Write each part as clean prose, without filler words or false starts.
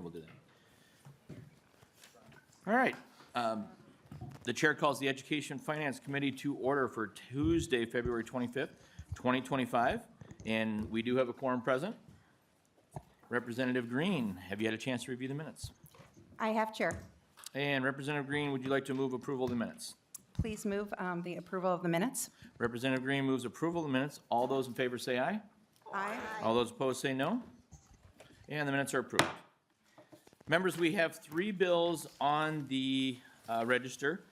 we'll do that. All right. The chair calls the Education Finance Committee to order for Tuesday, February 25th, 2025. And we do have a quorum present. Representative Green, have you had a chance to review the minutes? I have, Chair. And Representative Green, would you like to move approval of the minutes? Please move the approval of the minutes. Representative Green moves approval of the minutes. All those in favor say aye. Aye. All those opposed say no. And the minutes are approved. Members, we have 3 bills on the register.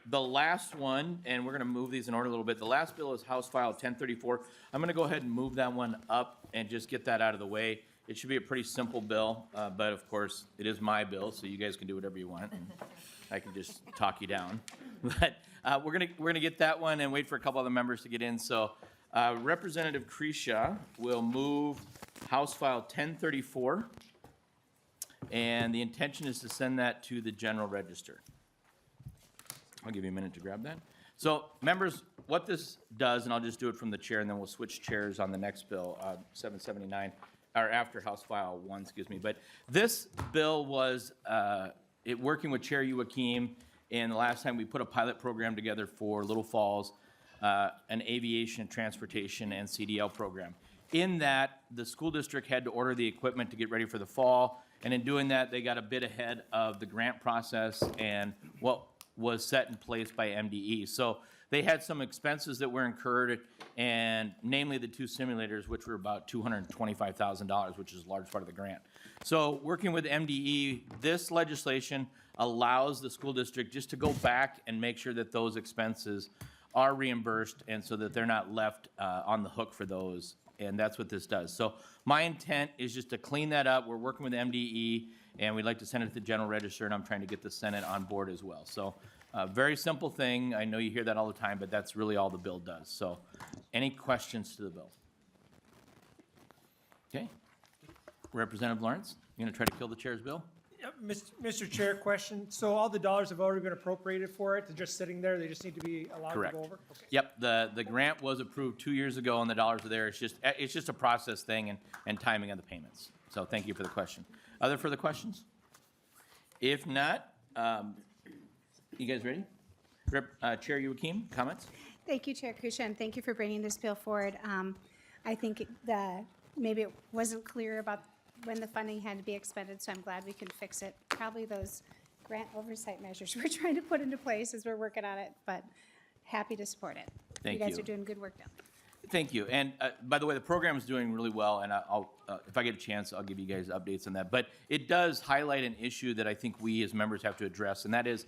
The last one, and we're going to move these in order a little bit. The last bill is House File 1034. I'm going to go ahead and move that one up and just get that out of the way. It should be a pretty simple bill, but of course, it is my bill, so you guys can do whatever you want. And I can just talk you down. But we're gonna get that one and wait for a couple other members to get in. So Representative Kresha will move House File 1034, and the intention is to send that to the General Register. I'll give you a minute to grab that. So, members, what this does, and I'll just do it from the chair, and then we'll switch chairs on the next bill, 779, or after House File 1, excuse me. But this bill was working with Chair Joachim, and the last time we put a pilot program together for Little Falls, an aviation, transportation, and CDL program. In that, the school district had to order the equipment to get ready for the fall, and in doing that, they got a bit ahead of the grant process and what was set in place by MDE. So they had some expenses that were incurred, and namely the 2 simulators, which were about $225,000, which is a large part of the grant. So working with MDE, this legislation allows the school district just to go back and make sure that those expenses are reimbursed, and so that they're not left on the hook for those, and that's what this does. So my intent is just to clean that up. We're working with MDE, and we'd like to send it to the General Register, and I'm trying to get the Senate on board as well. So very simple thing. I know you hear that all the time, but that's really all the bill does. So any questions to the bill? Okay. Representative Lawrence, you going to try to kill the chair's bill? Mr. Chair, question. So all the dollars have already been appropriated for it? They're just sitting there? They just need to be allowed Correct. to go over? Okay. Yep, the grant was approved 2 years ago, and the dollars are there. It's just a process thing and timing of the payments. So thank you for the question. Other further questions? If not, you guys ready? Chair Joachim, comments? Thank you, Chair Kresha, and thank you for bringing this bill forward. I think maybe it wasn't clear about when the funding had to be expended, so I'm glad we can fix it. Probably those grant oversight measures we're trying to put into place as we're working on it, but happy to support it. Thank you guys you. are doing good work down there. Thank you. And by the way, the program is doing really well, and I'll if I get a chance, I'll give you guys updates on that. But it does highlight an issue that I think we as members have to address, and that is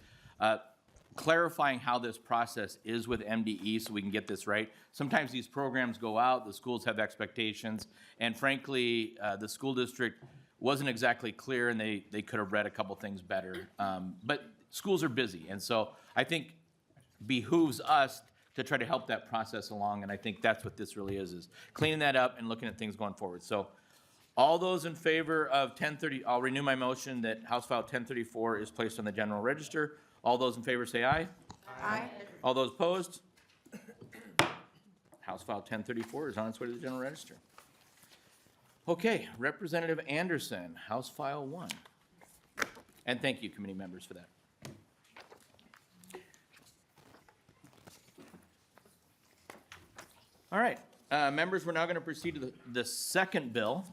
clarifying how this process is with MDE so we can get this right. Sometimes these programs go out, the schools have expectations, and frankly, the school district wasn't exactly clear, and they could have read a couple things better. But schools are busy, and so I think behooves us to try to help that process along, and I think that's what this really is cleaning that up and looking at things going forward. So all those in favor of 1030, I'll renew my motion that House File 1034 is placed on the General Register. All those in favor say aye. Aye. All those opposed? House File 1034 is on its way to the General Register. Okay, Representative Anderson, House File 1. And thank you, committee members, for that. All right, members, we're now going to proceed to the second bill,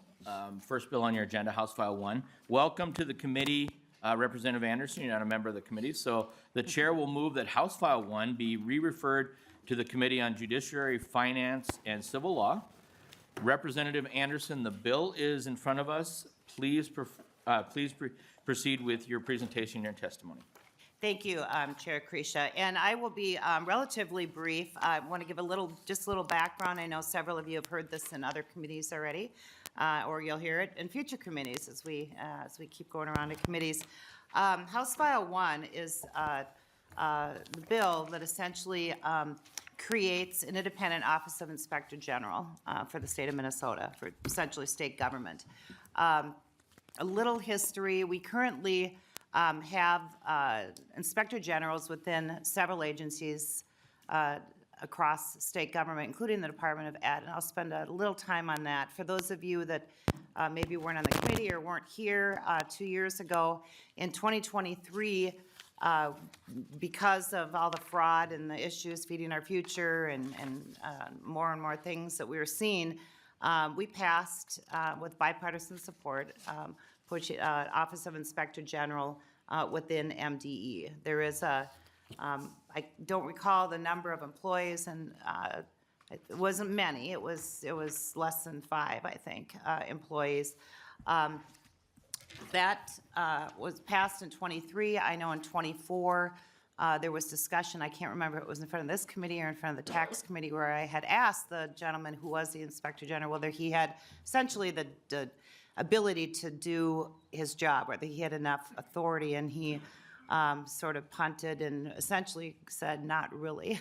first bill on your agenda, House File 1. Welcome to the committee, Representative Anderson. You're not a member of the committee, so the chair will move that House File 1 be re-referred to the Committee on Judiciary, Finance, and Civil Law. Representative Anderson, the bill is in front of us. Please proceed with your presentation and your testimony. Thank you, Chair Kresha. And I will be relatively brief. I want to give just a little background. I know several of you have heard this in other committees already, or you'll hear it in future committees as we keep going around to committees. House File 1 is the bill that essentially creates an independent Office of Inspector General for the state of Minnesota, for essentially state government. A little history. We currently have inspector generals within several agencies across state government, including the Department of Ed, and I'll spend a little time on that. For those of you that maybe weren't on the committee or weren't here 2 years ago, in 2023, because of all the fraud and the issues feeding our future and more things that we were seeing, we passed with bipartisan support, Office of Inspector General within MDE. There is I don't recall the number of employees, and it wasn't many. It was less than 5, I think, employees. That was passed in '23. I know in '24 there was discussion. I can't remember if it was in front of this committee or in front of the tax committee, where I had asked the gentleman who was the Inspector General whether he had essentially the ability to do his job, whether he had enough authority, and he sort of punted and essentially said, not really.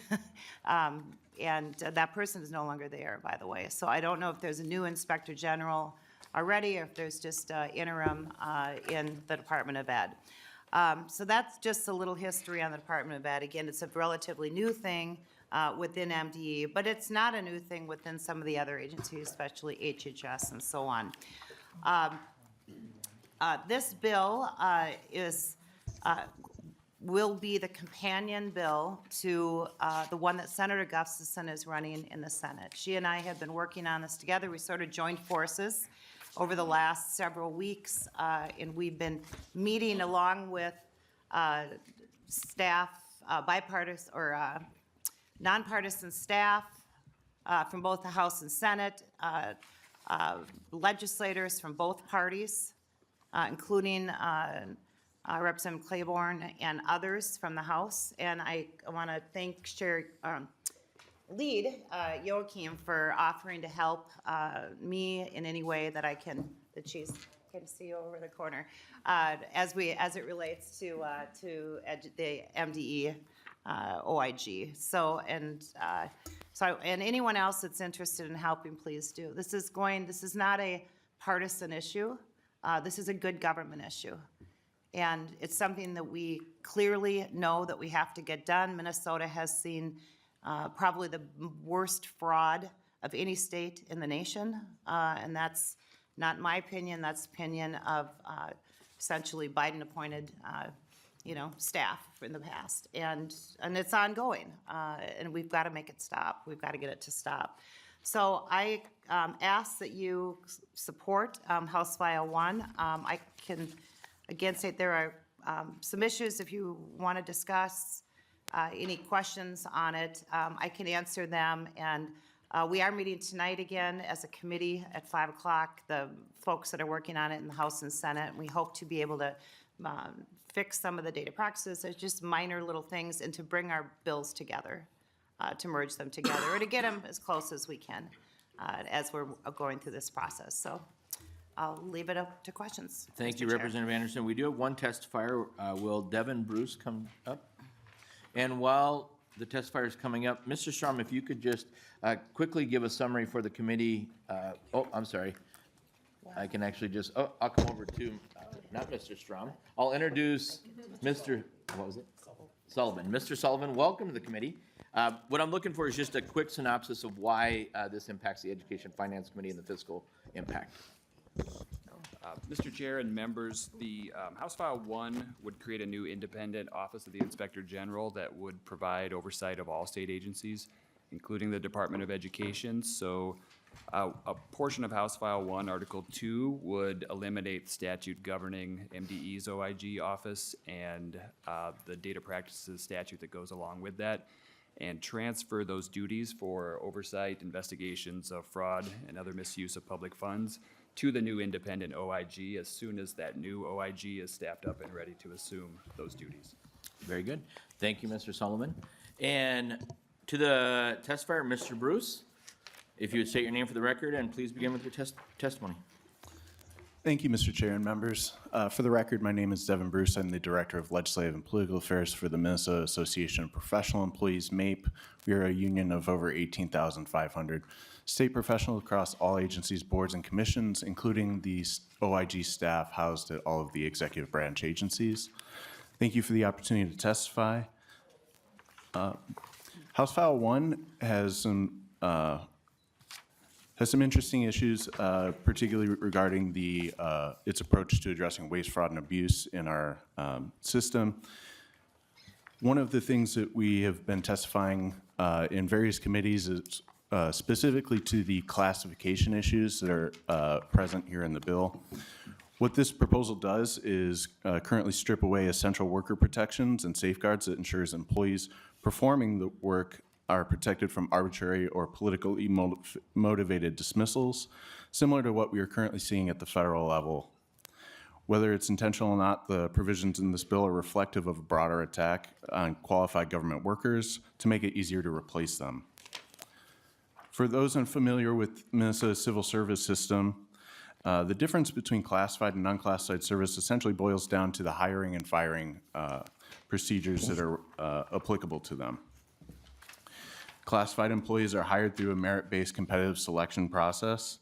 And that person is no longer there, by the way. So I don't know if there's a new Inspector General already, or if there's just interim in the Department of Ed. So that's just a little history on the Department of Ed. Again, it's a relatively new thing within MDE, but it's not a new thing within some of the other agencies, especially HHS and so on. This bill will be the companion bill to the one that Senator Gustafson is running in the Senate. She and I have been working on this together. We sort of joined forces over the last several weeks, and we've been meeting along with staff, bipartisan or nonpartisan staff from both the House and Senate, legislators from both parties, including Representative Claiborne and others from the House. And I want to thank Lead Joachim for offering to help me in any way that I can. That she's can see you over the corner as it relates to the MDE OIG. So and anyone else that's interested in helping, please do. This is not a partisan issue. This is a good government issue. And it's something that we clearly know that we have to get done. Minnesota has seen probably the worst fraud of any state in the nation. And that's not my opinion, that's the opinion of essentially Biden-appointed staff in the past. And it's ongoing, and we've got to make it stop. We've got to get it to stop. So I ask that you support House File 1. I can again say there are some issues if you want to discuss any questions on it. I can answer them, and we are meeting tonight again as a committee at 5 o'clock, the folks that are working on it in the House and Senate, and we hope to be able to fix some of the data practices. There's just minor little things, and to bring our bills together, to merge them together, or to get them as close as we can as we're going through this process. So I'll leave it up to questions. Thank you, Mr. Chair. Representative Anderson. We do have one testifier. Will Devin Bruce come up? And while the testifier is coming up, Mr. Strom, if you could just quickly give a summary for the committee. I'm sorry. I can actually just, I'll come over to, not Mr. Strom. I'll introduce Mr., what was it? Sullivan. Mr. Sullivan, welcome to the committee. What I'm looking for is just a quick synopsis of why this impacts the Education Finance Committee and the fiscal impact. Mr. Chair and members, the House File 1 would create a new independent Office of the Inspector General that would provide oversight of all state agencies, including the Department of Education. So a portion of House File 1, Article 2, would eliminate statute governing MDE's OIG office and the data practices statute that goes along with that, and transfer those duties for oversight, investigations of fraud, and other misuse of public funds to the new independent OIG as soon as that new OIG is staffed up and ready to assume those duties. Very good. Thank you, Mr. Sullivan. And to the testifier, Mr. Bruce, if you would state your name for the record and please begin with your testimony. Thank you, Mr. Chair and members. For the record, my name is Devin Bruce. I'm the Director of Legislative and Political Affairs for the Minnesota Association of Professional Employees, MAPE. We are a union of over 18,500 state professionals across all agencies, boards, and commissions, including the OIG staff housed at all of the executive branch agencies. Thank you for the opportunity to testify. House File 1 has some interesting issues, particularly regarding its approach to addressing waste, fraud, and abuse in our system. One of the things that we have been testifying in various committees is specifically to the classification issues that are present here in the bill. What this proposal does is currently strip away essential worker protections and safeguards that ensures employees performing the work are protected from arbitrary or politically motivated dismissals, similar to what we are currently seeing at the federal level. Whether it's intentional or not, the provisions in this bill are reflective of a broader attack on qualified government workers to make it easier to replace them. For those unfamiliar with Minnesota's civil service system, the difference between classified and non-classified service essentially boils down to the hiring and firing procedures that are applicable to them. Classified employees are hired through a merit-based competitive selection process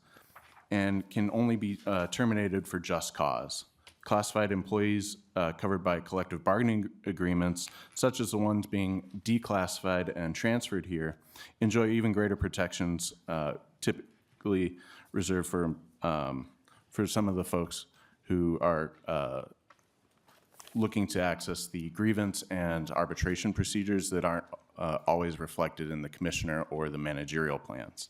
and can only be terminated for just cause. Classified employees covered by collective bargaining agreements, such as the ones being declassified and transferred here, enjoy even greater protections typically reserved for some of the folks who are looking to access the grievance and arbitration procedures that aren't always reflected in the commissioner or the managerial plans.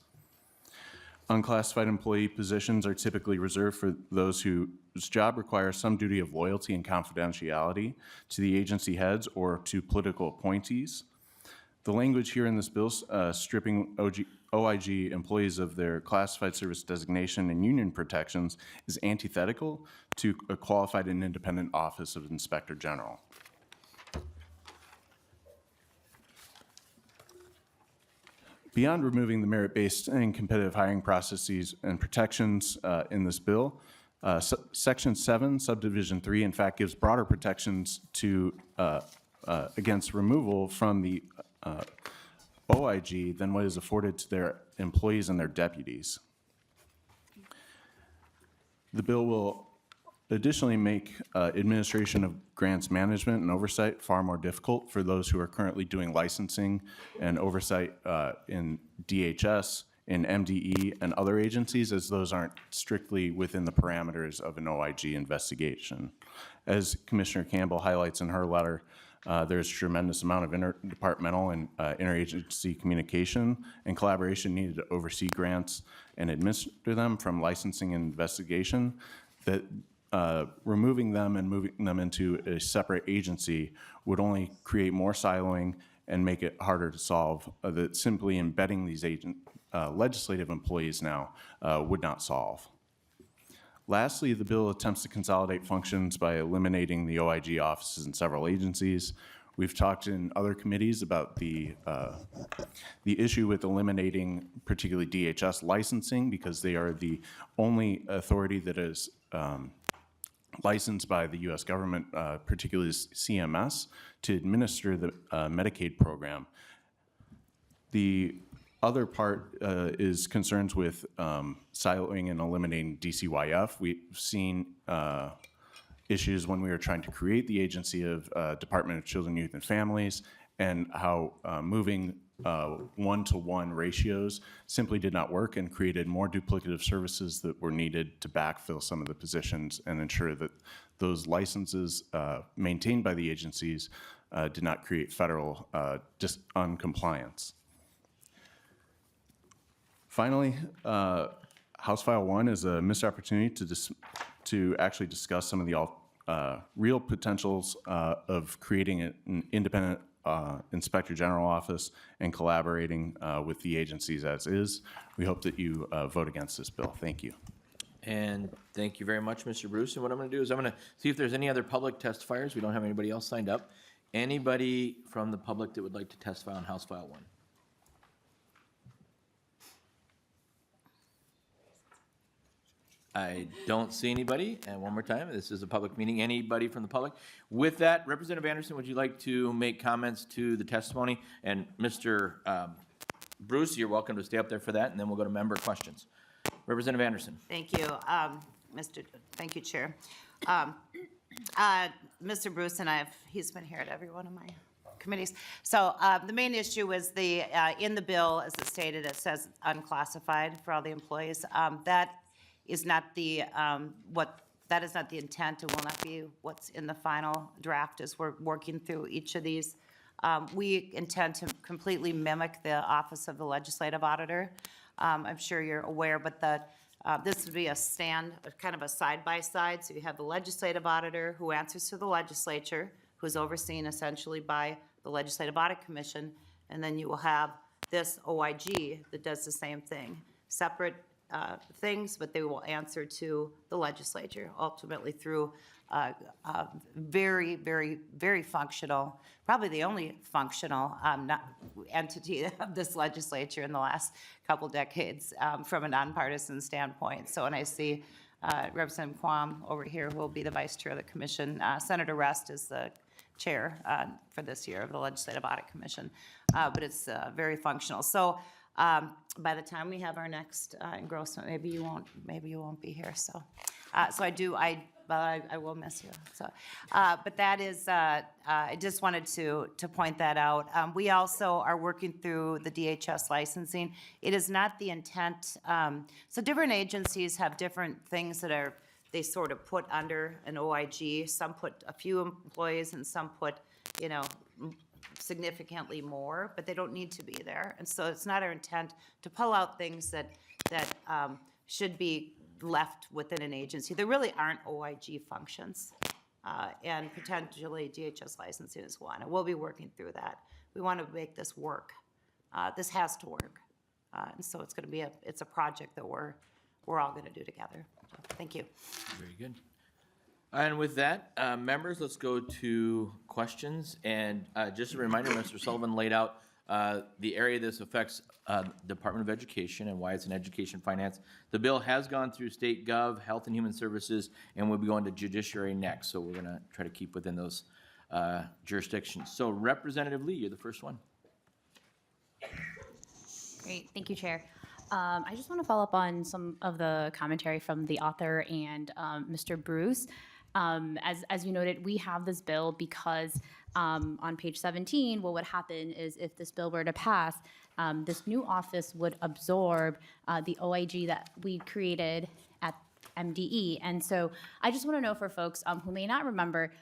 Unclassified employee positions are typically reserved for those whose job requires some duty of loyalty and confidentiality to the agency heads or to political appointees. The language here in this bill stripping OIG employees of their classified service designation and union protections is antithetical to a qualified and independent office of Inspector General. Beyond removing the merit-based and competitive hiring processes and protections in this bill, Section 7, Subdivision 3, in fact, gives broader protections to against removal from the OIG than what is afforded to their employees and their deputies. The bill will additionally make administration of grants management and oversight far more difficult for those who are currently doing licensing and oversight in DHS, in MDE, and other agencies, as those aren't strictly within the parameters of an OIG investigation. As Commissioner Campbell highlights in her letter, there's a tremendous amount of interdepartmental and interagency communication and collaboration needed to oversee grants and administer them from licensing and investigation that removing them and moving them into a separate agency would only create more siloing and make it harder to solve. That simply embedding these legislative employees now would not solve. Lastly, the bill attempts to consolidate functions by eliminating the OIG offices in several agencies. We've talked in other committees about the issue with eliminating particularly DHS licensing because they are the only authority that is licensed by the U.S. government, particularly CMS, to administer the Medicaid program. The other part is concerns with siloing and eliminating DCYF. We've seen issues when we were trying to create the agency of Department of Children, Youth, and Families, and how moving one-to-one ratios simply did not work and created more duplicative services that were needed to backfill some of the positions and ensure that those licenses maintained by the agencies did not create federal uncompliance. Finally, House File 1 is a missed opportunity to actually discuss some of the real potentials of creating an independent Inspector General office and collaborating with the agencies as is. We hope that you vote against this bill. Thank you. And thank you very much, Mr. Bruce. And what I'm going to do is I'm going to see if there's any other public testifiers. We don't have anybody else signed up. Anybody from the public that would like to testify on House File 1? I don't see anybody. And one more time, this is a public meeting. Anybody from the public? With that, Representative Anderson, would you like to make comments to the testimony? And Mr. Bruce, you're welcome to stay up there for that, and then we'll go to member questions. Representative Anderson. Thank you, thank you, Chair. Mr. Bruce and he's been here at every one of my committees. So the main issue is in the bill, as it stated, it says unclassified for all the employees. That is not the, that is not the intent. It will not be what's in the final draft as we're working through each of these. We intend to completely mimic the Office of the Legislative Auditor. I'm sure you're aware, but this would be a kind of a side-by-side. So you have the legislative auditor who answers to the legislature, who is overseen essentially by the Legislative Audit Commission, and then you will have this OIG that does the same thing. Separate things, but they will answer to the legislature, ultimately through very, very, very functional, probably the only functional entity of this legislature in the last couple decades from a nonpartisan standpoint. So when I see Representative Quam over here, who will be the vice chair of the commission, Senator Rest is the chair for this year of the Legislative Audit Commission, but it's very functional. So by the time we have our next engrossment, maybe you won't be here. So, I will miss you. So, but that is, I just wanted to point that out. We also are working through the DHS licensing. It is not the intent. So different agencies have different things that they sort of put under an OIG. Some put a few employees, and some put, significantly more, but they don't need to be there. And so it's not our intent to pull out things that should be left within an agency. There really aren't OIG functions, and potentially DHS licensing is one. And we'll be working through that. We want to make this work. This has to work, and so it's going to be a project that we're all going to do together. So, thank you. Very good. And with that, members, let's go to questions. And just a reminder, Mr. Sullivan laid out the area this affects Department of Education and why it's in education finance. The bill has gone through State Gov, Health and Human Services, and we'll be going to Judiciary next. So we're going to try to keep within those jurisdictions. So Representative Lee, you're the first one. Great, thank you, Chair. I just want to follow up on some of the commentary from the author and Mr. Bruce. As you noted, we have this bill because on page 17, what would happen is if this bill were to pass, this new office would absorb the OIG that we created at MDE. And so I just want to know for folks who may not remember,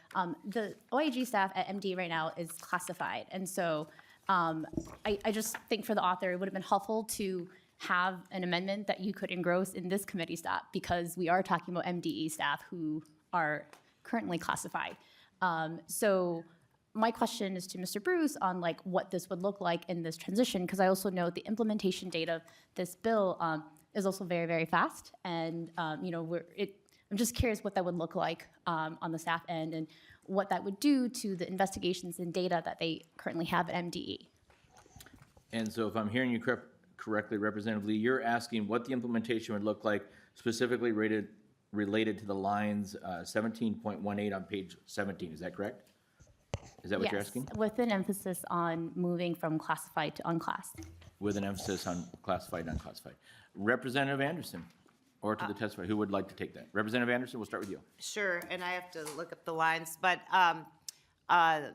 the OIG staff at MDE right now is classified. And so I just think for the author, it would have been helpful to have an amendment that you could engross in this committee staff, because we are talking about MDE staff who are currently classified. So my question is to Mr. Bruce on what this would look like in this transition, because I also know the implementation date of this bill is also very, very fast. And I'm just curious what that would look like on the staff end and what that would do to the investigations and data that they currently have at MDE. And so if I'm hearing you correctly, Representative Lee, you're asking what the implementation would look like specifically related to the lines 17.18 on page 17. Is that correct? Is that what you're asking? Yes, with an emphasis on moving from classified to unclassed. With an emphasis on classified and unclassified. Representative Anderson, or to the testifier, who would like to take that? Representative Anderson, we'll start with you. Sure, and I have to look up the lines, but I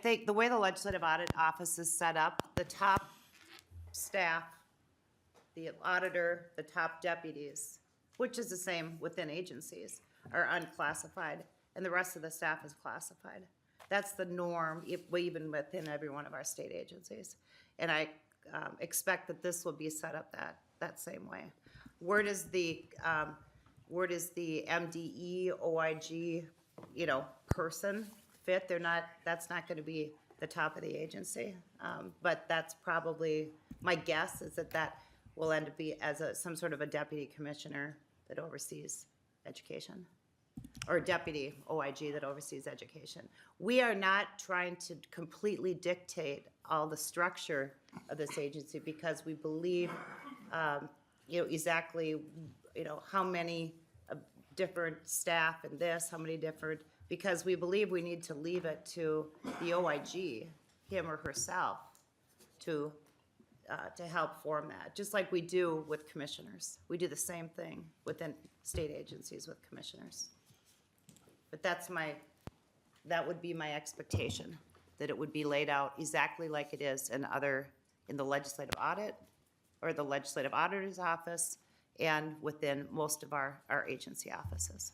think the way the Legislative Audit Office is set up, the top staff, the auditor, the top deputies, which is the same within agencies, are unclassified, and the rest of the staff is classified. That's the norm, even within every one of our state agencies. And I expect that this will be set up that same way. Where does the MDE, OIG, person fit? That's not going to be the top of the agency. But that's probably, my guess is that will end up be as some sort of a deputy commissioner that oversees education, or deputy OIG that oversees education. We are not trying to completely dictate all the structure of this agency, because we believe, exactly, how many different staff in this, how many different, because we believe we need to leave it to the OIG, him or herself, to help form that, just like we do with commissioners. We do the same thing within state agencies with commissioners. But that's my that would be my expectation, that it would be laid out exactly like it is in the legislative audit or the legislative auditor's office and within most of our agency offices.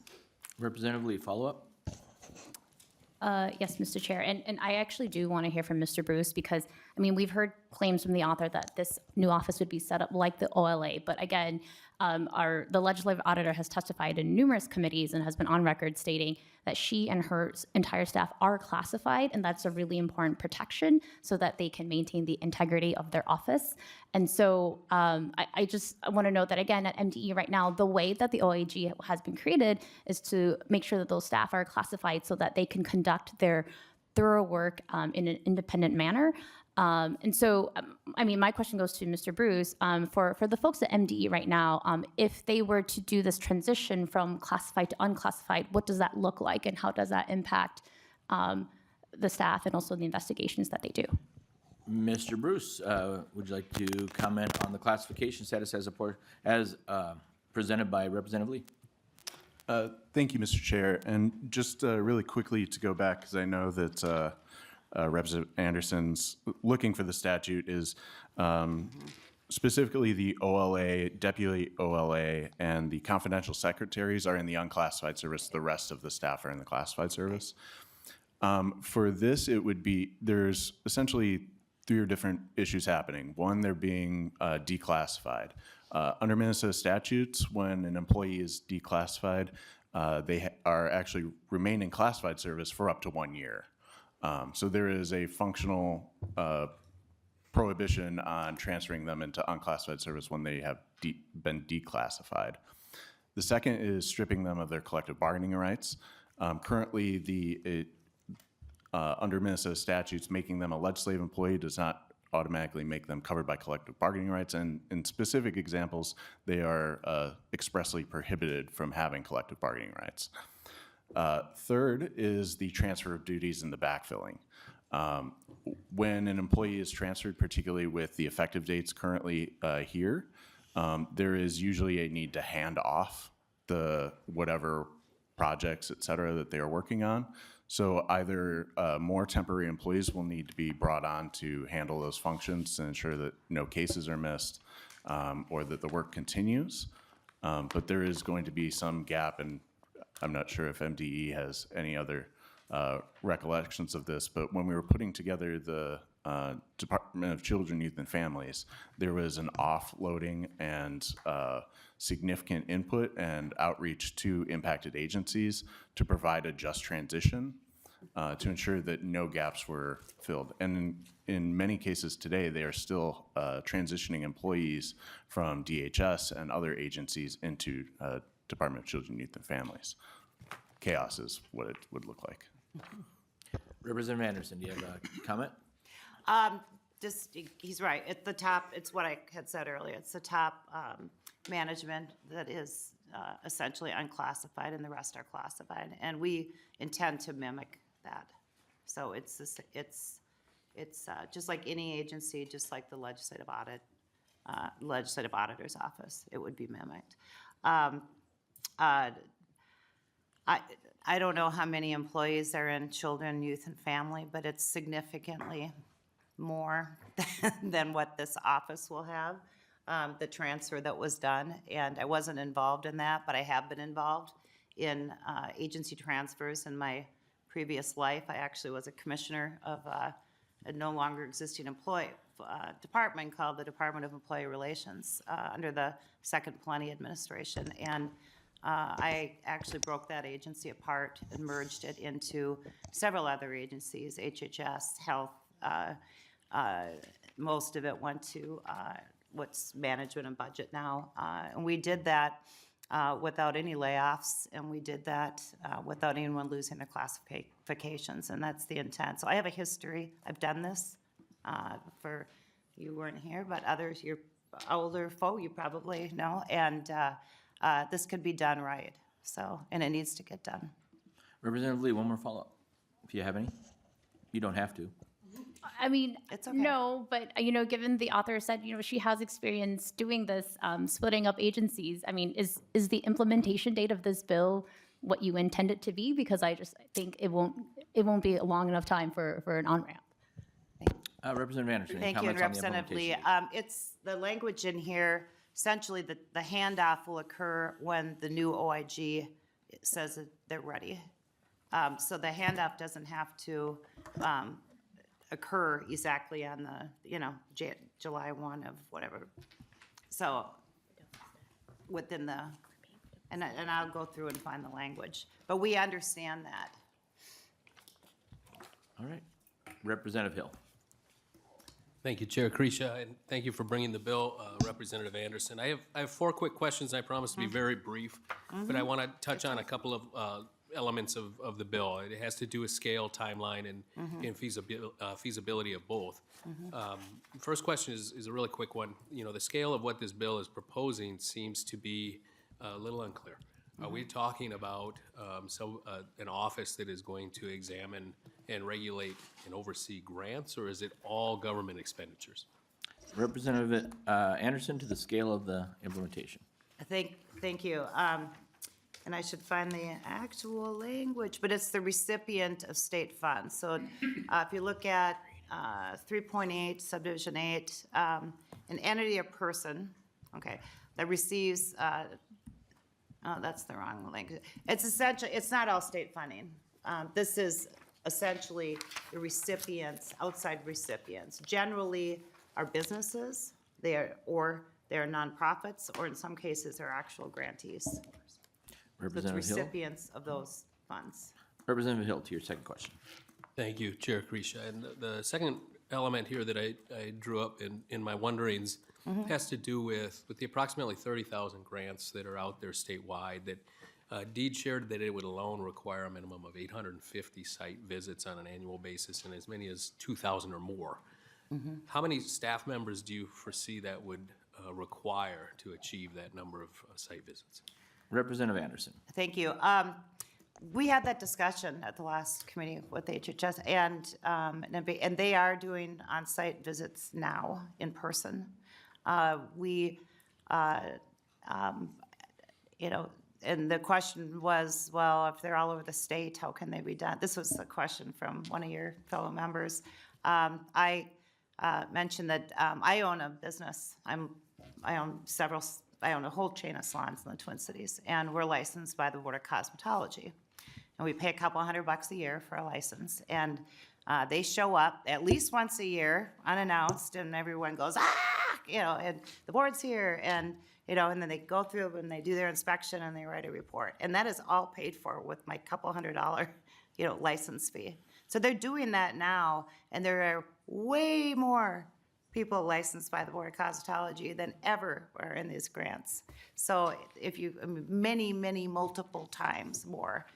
Representative Lee, follow-up? Yes, Mr. Chair, and I actually do want to hear from Mr. Bruce because, I mean, we've heard claims from the author that this new office would be set up like the OLA, but again, the legislative auditor has testified in numerous committees and has been on record stating that she and her entire staff are classified, and that's a really important protection so that they can maintain the integrity of their office. And so I just want to note that, again, at MDE right now, the way that the OAG has been created is to make sure that those staff are classified so that they can conduct their thorough work in an independent manner. And so, I mean, my question goes to Mr. Bruce. For the folks at MDE right now, if they were to do this transition from classified to unclassified, what does that look like, and how does that impact the staff and also the investigations that they do? Mr. Bruce, would you like to comment on the classification status as presented by Representative Lee? Thank you, Mr. Chair. And just really quickly to go back, because I know that Representative Anderson's looking for the statute, is specifically the OLA, deputy OLA, and the confidential secretaries are in the unclassified service. The rest of the staff are in the classified service. For this, it would be, there's essentially three different issues happening. One, they're being declassified. Under Minnesota statutes, when an employee is declassified, they are actually remain in classified service for up to 1 year. So there is a functional prohibition on transferring them into unclassified service when they have been declassified. The second is stripping them of their collective bargaining rights. Currently, under Minnesota statutes, making them a legislative employee does not automatically make them covered by collective bargaining rights, and in specific examples, they are expressly prohibited from having collective bargaining rights. Third is the transfer of duties and the backfilling. When an employee is transferred, particularly with the effective dates currently here, there is usually a need to hand off the whatever projects, et cetera, that they are working on. So either more temporary employees will need to be brought on to handle those functions to ensure that no cases are missed or that the work continues. But there is going to be some gap, and I'm not sure if MDE has any other recollections of this, but when we were putting together the Department of Children, Youth, and Families, there was an offloading and significant input and outreach to impacted agencies to provide a just transition to ensure that no gaps were filled. And in many cases today, they are still transitioning employees from DHS and other agencies into Department of Children, Youth, and Families. Chaos is what it would look like. Representative Anderson, do you have a comment? He's right. At the top, it's what I had said earlier. It's the top management that is essentially unclassified, and the rest are classified. And we intend to mimic that. So it's just like any agency, just like the legislative auditor's office. It would be mimicked. I don't know how many employees are in children, youth, and family, but it's significantly more than what this office will have, the transfer that was done. And I wasn't involved in that, but I have been involved in agency transfers in my previous life. I actually was a commissioner of a no longer existing department called the Department of Employee Relations under the Second Plenty administration. And I actually broke that agency apart and merged it into several other agencies, HHS, Health. Most of it went to what's management and budget now. And we did that without any layoffs, and we did that without anyone losing their classifications, and that's the intent. So I have a history. I've done this for, you weren't here, but others, your older folk, you probably know, and this could be done right. So, and it needs to get done. Representative Lee, one more follow-up, if you have any. You don't have to. I mean, It's okay. no, but, given the author said, she has experience doing this, splitting up agencies, I mean, is the implementation date of this bill what you intend it to be? Because I just think it it won't be a long enough time for an on-ramp. Representative Anderson, any Thank you, and comments on the Representative Lee. implementation? It's the language in here, essentially, the handoff will occur when the new OIG says that they're ready. So the handoff doesn't have to occur exactly on the, July 1 of whatever. So within the, and I'll go through and find the language. But we understand that. All right. Representative Hill. Thank you, Chair Kresha, and thank you for bringing the bill, Representative Anderson. I have 4 quick questions. I promise to be very brief, but I want to touch on a couple of elements of the bill. It has to do with scale, timeline, and feasibility of both. First question is a really quick one. You know, the scale of what this bill is proposing seems to be a little unclear. Are we talking about an office that is going to examine and regulate and oversee grants, or is it all government expenditures? Representative Anderson, to the scale of the implementation. Thank you. And I should find the actual language, but it's the recipient of state funds. So if you look at 3.8, subdivision 8, an entity or person, okay, that receives, oh, that's the wrong language. It's essentially, it's not all state funding. This is essentially the recipients, outside recipients. Generally are businesses, they're nonprofits, or in some cases, they're actual grantees. So it's Representative Hill. recipients of those funds. Representative Hill, to your second question. Thank you, Chair Kresha. And the second element here that I drew up in my wonderings has to do with the approximately 30,000 grants that are out there statewide that Deed shared that it would alone require a minimum of 850 site visits on an annual basis and as many as 2,000 or more. How many staff members do you foresee that would require to achieve that number of site visits? Representative Anderson. Thank you. We had that discussion at the last committee with HHS, and they are doing on-site visits now in person. And the question was, well, if they're all over the state, how can they be done? This was a question from one of your fellow members. I mentioned that I own a business. I own a whole chain of salons in the Twin Cities, and we're licensed by the Board of Cosmetology. And we pay a couple $100 a year for a license, and they show up at least once a year, unannounced, and everyone goes, and the board's here, and then they go through and they do their inspection and they write a report. And that is all paid for with my couple $100, license fee. So they're doing that now, and there are way more people licensed by the Board of Cosmetology than ever are in these grants. So many multiple times more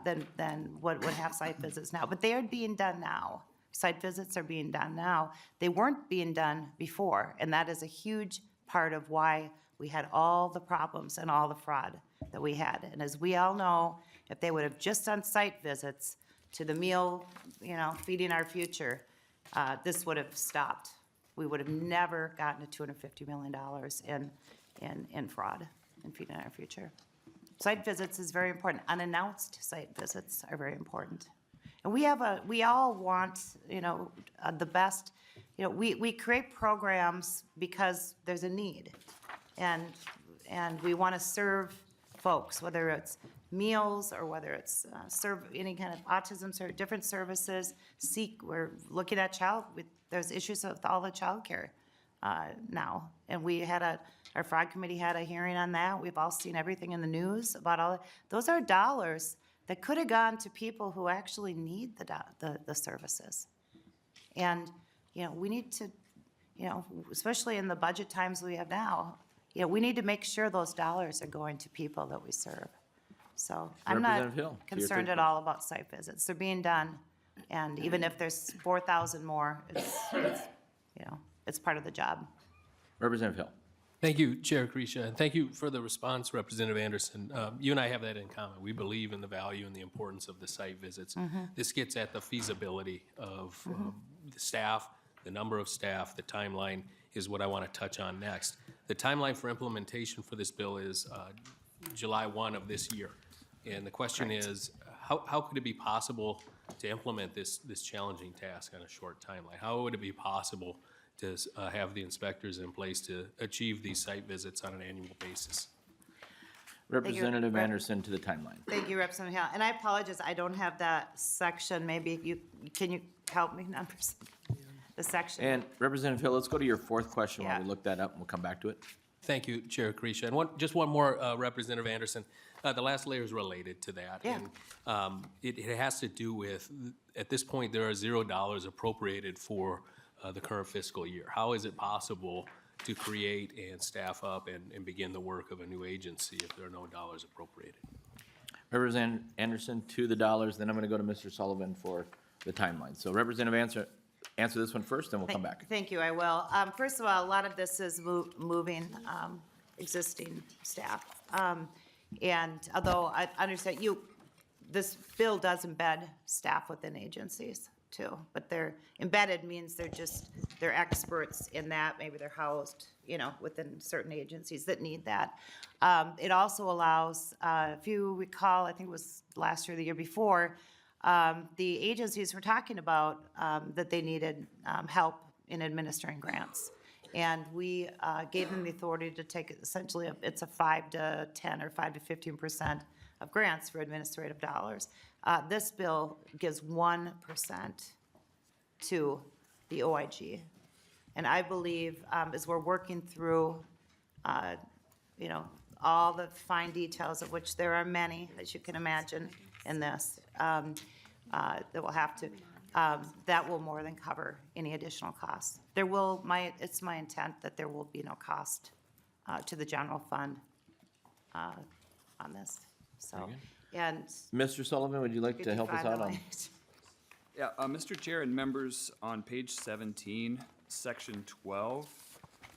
than what would have site visits now. But they are being done now. Site visits are being done now. They weren't being done before, and that is a huge part of why we had all the problems and all the fraud that we had. And as we all know, if they would have just done site visits to the meal, feeding our future, this would have stopped. We would have never gotten to $250 million in fraud in feeding our future. Site visits is very important. Unannounced site visits are very important. And we all want, the best. We create programs because there's a need. And we want to serve folks, whether it's meals or whether it's serve any kind of autism or different services. We're looking at there's issues with all the child care now. And we had our fraud committee had a hearing on that. We've all seen everything in the news about all that. Those are dollars that could have gone to people who actually need the services. And, we need to, especially in the budget times we have now, we need to make sure those dollars are going to people that we serve. So I'm not Representative Hill, to your concerned third at all about site visits. They're being done. And even if there's 4,000 more, it's part of the job. Representative Hill. Thank you, Chair Kresha, and thank you for the response, Representative Anderson. You and I have that in common. We believe in the value and the importance of the site visits. This gets at the feasibility of the staff, the number of staff, the timeline is what I want to touch on next. The timeline for implementation for this bill is July 1 of this year. And the question is, how could it be possible to implement this challenging task on a short timeline? How would it be possible to have the inspectors in place to achieve these site visits on an annual basis? Representative Anderson to the timeline. Thank you, Representative Hale. And I apologize, I don't have that section. Maybe can you help me numbers? The section. And Representative Hill, let's go to your fourth question while we Yeah. look that up, and we'll come back to it. Thank you, Chair Kresha. And just one more, Representative Anderson. The last layer is related to that. Yeah. And it has to do with, at this point, there are $0 appropriated for the current fiscal year. How is it possible to create and staff up and begin the work of a new agency if there are no dollars appropriated? Representative Anderson to the dollars, then I'm going to go to Mr. Sullivan for the timeline. So Representative answer this one first, then we'll come back. Thank you, I will. First of all, a lot of this is moving existing staff. And although I understand this bill does embed staff within agencies too, but they're embedded means they're experts in that, maybe they're housed, within certain agencies that need that. It also allows, if you recall, I think it was last year, or the year before, the agencies were talking about that they needed help in administering grants. And we gave them the authority to take essentially, it's a 5 to 10 or 5 to 15% of grants for administrative dollars. This bill gives 1% to the OIG. And I believe as we're working through, all the fine details, of which there are many, as you can imagine, in this, that will have to, that will more than cover any additional costs. It's my intent that there will be no cost to the general fund on this, so. And Mr. Sullivan, would you like to help us out on? Yeah, Mr. Chair and members, on page 17, section 12,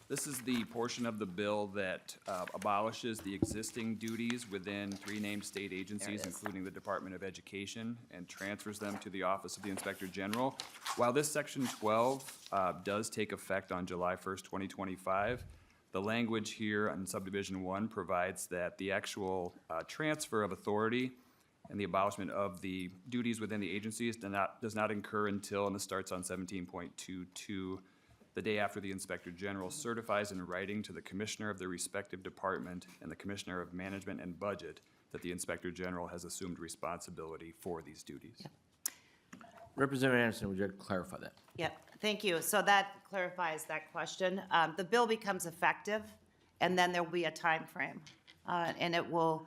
this is the portion of the bill that abolishes the existing duties within 3 named state agencies, including the Department of Education, and transfers them to the Office of the Inspector General. While this section 12 does take effect on July 1st, 2025, the language here on subdivision 1 provides that the actual transfer of authority and the abolishment of the duties within the agencies does not incur until, and this starts on 17.22, the day after the Inspector General certifies in writing to the Commissioner of the respective department and the Commissioner of Management and Budget that the Inspector General has assumed responsibility for these duties. Yep. Representative Anderson, would you like to clarify that? Yeah, thank you. So that clarifies that question. The bill becomes effective, and then there will be a time frame, and it will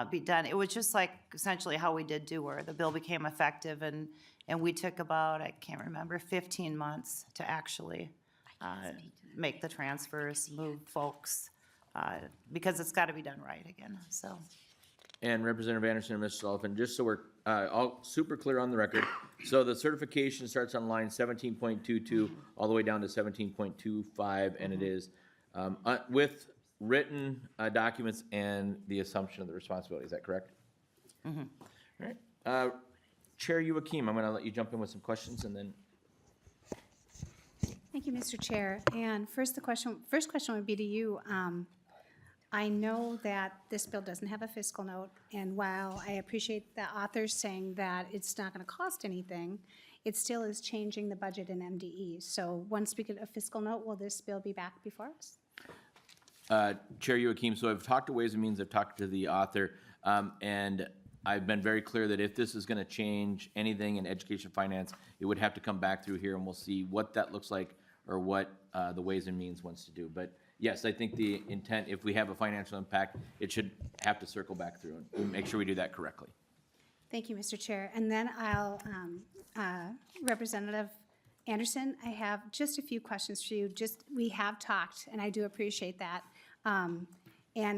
be done. It was just like essentially how we did where the bill became effective, and we took about, I can't remember, 15 months to actually make the transfers, move folks, because it's got to be done right again, so. And Representative Anderson and Mr. Sullivan, just so we're all super clear on the record, so the certification starts on line 17.22 all the way down to 17.25, and it is with written documents and the assumption of the responsibility. Is that correct? Mm-hmm. All right. Chair Joachim, I'm going to let you jump in with some questions, and then. Thank you, Mr. Chair. And first question would be to you. I know that this bill doesn't have a fiscal note, and while I appreciate the authors saying that it's not going to cost anything, it still is changing the budget in MDE. So once we get a fiscal note, will this bill be back before us? Chair Joachim, so I've talked to Ways and Means, I've talked to the author, and I've been very clear that if this is going to change anything in education finance, it would have to come back through here, and we'll see what that looks like or what the Ways and Means wants to do. But yes, I think the intent, if we have a financial impact, it should have to circle back through and make sure we do that correctly. Thank you, Mr. Chair. And then I'll, Representative Anderson, I have just a few questions for you. We have talked, and I do appreciate that. And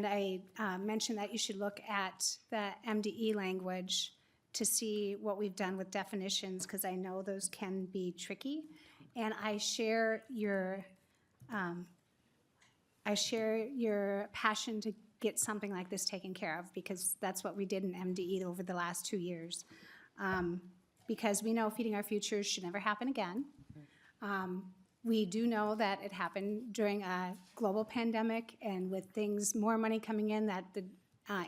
I mentioned that you should look at the MDE language to see what we've done with definitions, because I know those can be tricky. And I share your passion to get something like this taken care of, because that's what we did in MDE over the last 2 years. Because we know feeding our futures should never happen again. We do know that it happened during a global pandemic, and with more money coming in that the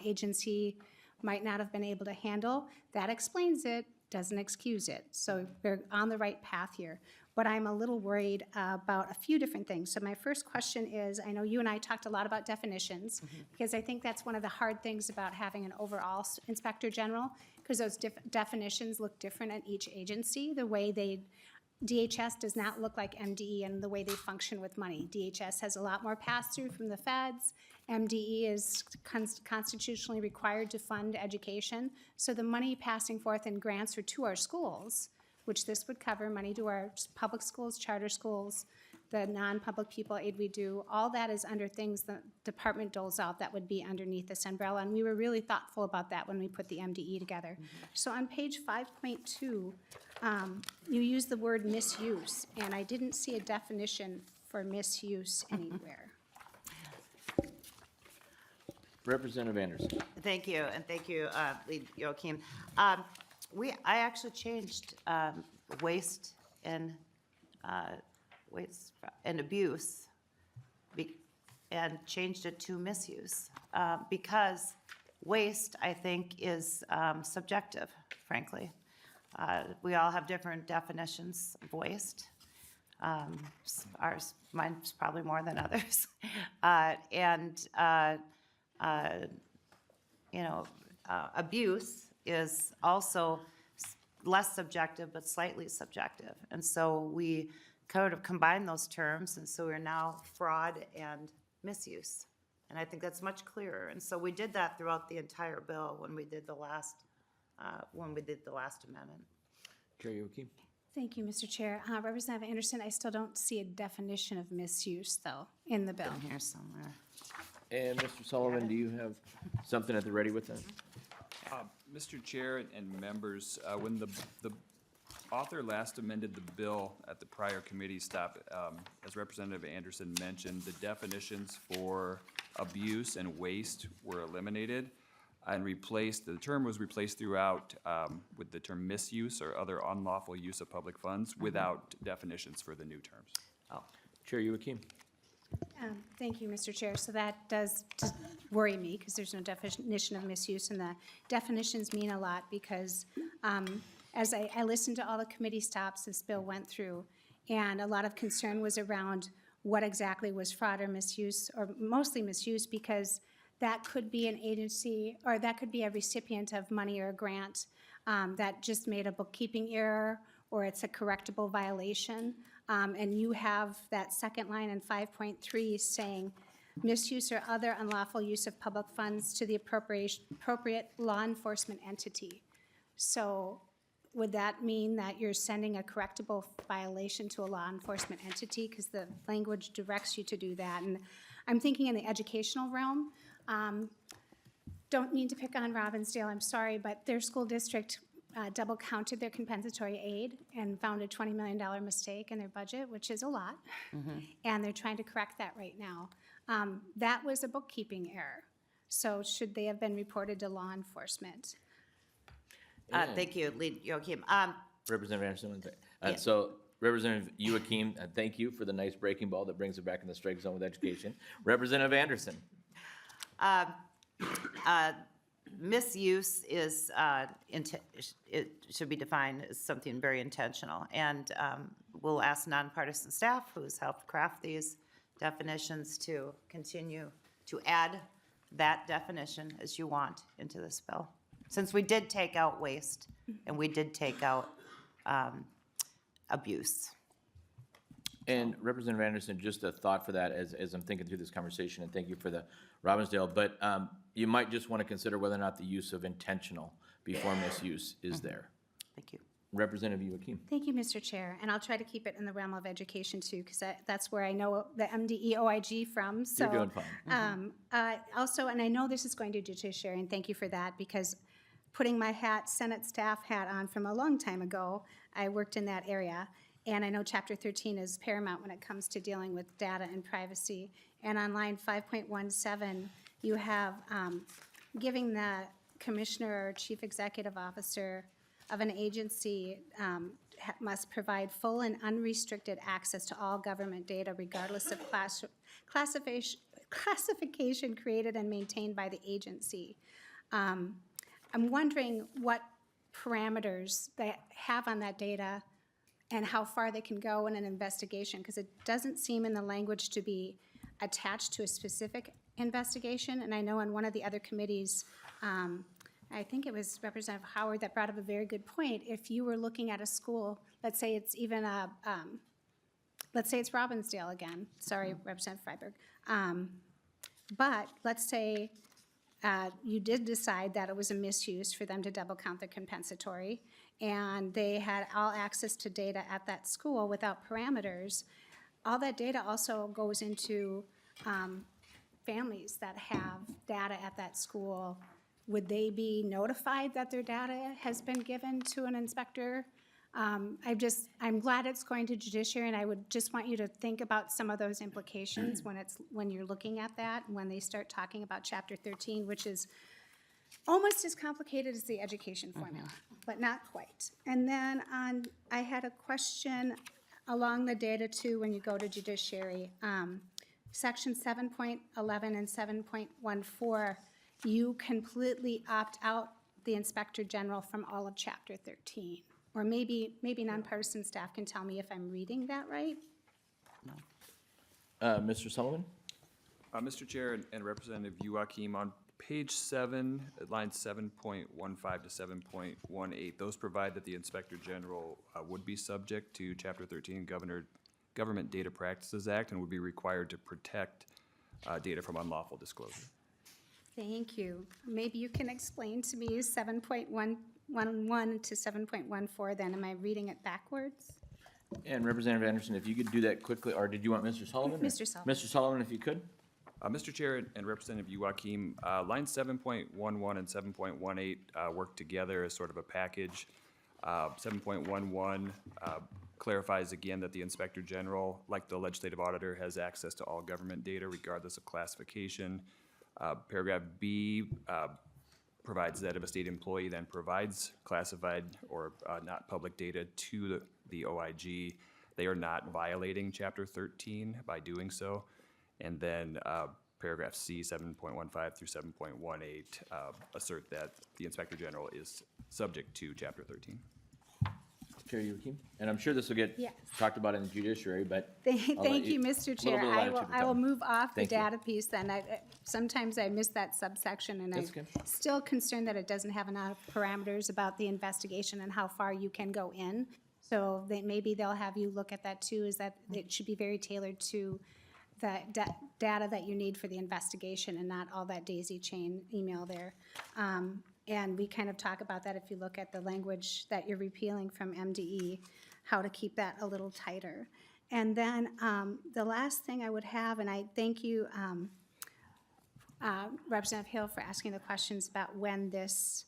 agency might not have been able to handle. That explains it, doesn't excuse it. So we're on the right path here. But I'm a little worried about a few different things. So my first question is, I know you and I talked a lot about definitions, because I think that's one of the hard things about having an overall inspector general, because those definitions look different at each agency. The way DHS does not look like MDE and the way they function with money. DHS has a lot more pass-through from the feds. MDE is constitutionally required to fund education. So the money passing forth in grants are to our schools, which this would cover, money to our public schools, charter schools, the non-public people aid we do, all that is under things the department doles out that would be underneath this umbrella, and we were really thoughtful about that when we put the MDE together. So on page 5.2, you use the word misuse, and I didn't see a definition for misuse anywhere. Representative Anderson. Thank you, and thank you, Lead Joachim. I actually changed waste and abuse and changed it to misuse because waste, I think, is subjective, frankly. We all have different definitions of waste. Mine's probably more than others. Abuse is also less subjective, but slightly subjective. And so we kind of combine those terms, and so we're now fraud and misuse. And I think that's much clearer. And so we did that throughout the entire bill when we did the last amendment. Chair Youakim. Thank you, Mr. Chair. Representative Anderson, I still don't see a definition of misuse, though, in the bill. In here somewhere. And Mr. Sullivan, do you have something at the ready with that? Mr. Chair and members, when the author last amended the bill at the prior committee stop, as Representative Anderson mentioned, the definitions for abuse and waste were eliminated and replaced, the term was replaced throughout with the term misuse or other unlawful use of public funds without definitions for the new terms. Chair Youakim. Thank you, Mr. Chair. So that does worry me because there's no definition of misuse, and the definitions mean a lot because as I listened to all the committee stops this bill went through, and a lot of concern was around what exactly was fraud or misuse, or mostly misuse, because that could be an agency, or that could be a recipient of money or a grant that just made a bookkeeping error, or it's a correctable violation. And you have that second line in 5.3 saying misuse or other unlawful use of public funds to the appropriate law enforcement entity. So would that mean that you're sending a correctable violation to a law enforcement entity? Because the language directs you to do that. And I'm thinking in the educational realm. Don't mean to pick on Robbinsdale, I'm sorry, but their school district double counted their compensatory aid and found a $20 million mistake in their budget, which is a lot. And they're trying to correct that right now. That was a bookkeeping error. So should they have been reported to law enforcement? Thank you, Lead Joachim. Representative Anderson. So Representative Youakim, thank you for the nice breaking ball that brings it back in the strike zone with education. Representative Anderson. Misuse is, it should be defined as something very intentional. And we'll ask nonpartisan staff who's helped craft these definitions to continue to add that definition as you want into this bill. Since we did take out waste and we did take out abuse. And Representative Anderson, just a thought for that as I'm thinking through this conversation, and thank you for the Robbinsdale, but you might just want to consider whether or not the use of intentional before misuse is there. Thank you. Representative Youakim. Thank you, Mr. Chair. And I'll try to keep it in the realm of education too, because that's where I know the MDE OIG from. So, You're doing fine. Also, and I know this is going to judiciary, and thank you for that, because putting my Senate staff hat on from a long time ago, I worked in that area. And I know Chapter 13 is paramount when it comes to dealing with data and privacy. And on line 5.17, you have giving the commissioner or chief executive officer of an agency must provide full and unrestricted access to all government data regardless of classification created and maintained by the agency. I'm wondering what parameters they have on that data and how far they can go in an investigation, because it doesn't seem in the language to be attached to a specific investigation. And I know on one of the other committees, I think it was Representative Howard that brought up a very good point. If you were looking at a school, let's say it's even let's say it's Robbinsdale again, sorry, Representative Freiberg. But let's say you did decide that it was a misuse for them to double count the compensatory, and they had all access to data at that school without parameters. All that data also goes into families that have data at that school. Would they be notified that their data has been given to an inspector? I'm glad it's going to judiciary, and I would just want you to think about some of those implications when you're looking at that, when they start talking about Chapter 13, which is almost as complicated as the education formula, but not quite. And then I had a question along the data too, when you go to judiciary. Section 7.11 and 7.14, you completely opt out the Inspector General from all of Chapter 13. Or maybe nonpartisan staff can tell me if I'm reading that right. Mr. Sullivan? Mr. Chair and Representative Joachim, on page 7, lines 7.15 to 7.18, those provide that the Inspector General would be subject to Chapter 13 Government Data Practices Act and would be required to protect data from unlawful disclosure. Thank you. Maybe you can explain to me 7.11 to 7.14 then. Am I reading it backwards? And Representative Anderson, if you could do that quickly, or did you want Mr. Sullivan? Mr. Sullivan. Mr. Sullivan, if you could. Mr. Chair and Representative Joachim, lines 7.11 and 7.18 work together as sort of a package. 7.11 clarifies again that the Inspector General, like the Legislative Auditor, has access to all government data regardless of classification. Paragraph B provides that if a state employee then provides classified or not public data to the OIG, they are not violating Chapter 13 by doing so. And then paragraph C, 7.15 through 7.18 assert that the Inspector General is subject to Chapter 13. Chair Joachim? And I'm sure this will get Yes. talked about in the judiciary, but Thank you, Mr. little Chair. bit of latitude to I will come. move off the Thank you. data piece then. Sometimes I miss that subsection, and I'm That's okay. still concerned that it doesn't have enough parameters about the investigation and how far you can go in. So maybe they'll have you look at that too, is that it should be very tailored to the data that you need for the investigation and not all that daisy chain email there. And we kind of talk about that if you look at the language that you're repealing from MDE, how to keep that a little tighter. And then the last thing I would have, and I thank you, Representative Hill, for asking the questions about when this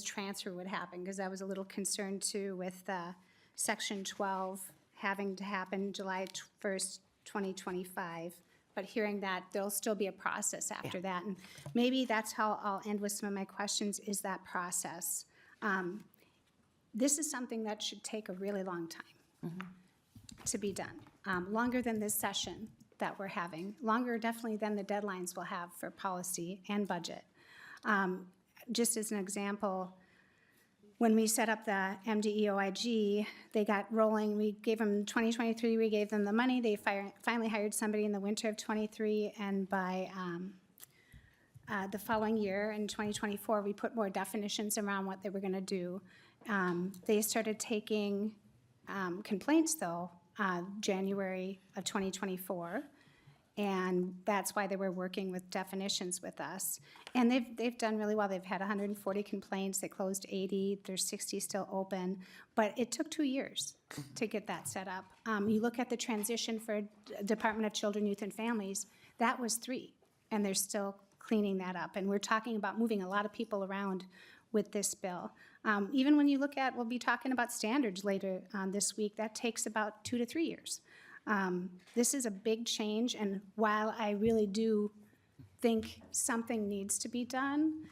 transfer would happen, because I was a little concerned too with Section 12 having to happen July 1st, 2025. But hearing that there'll still be a process after that. And maybe that's how I'll end with some of my questions, is that process. This is something that should take a really long time to be done, longer than this session that we're having, longer definitely than the deadlines we'll have for policy and budget. Just as an example, when we set up the MDE OIG, they got rolling. We gave them 2023, we gave them the money. They finally hired somebody in the winter of 23, and by the following year, in 2024, we put more definitions around what they were gonna do. They started taking complaints though, January of 2024. And that's why they were working with definitions with us. And they've done really well. They've had 140 complaints. They closed 80. There's 60 still open. But it took 2 years to get that set up. You look at the transition for Department of Children, Youth, and Families, that was 3. And they're still cleaning that up. And we're talking about moving a lot of people around with this bill. Even when you look at, we'll be talking about standards later this week, that takes about 2 to 3 years. This is a big change, and while I really do think something needs to be done,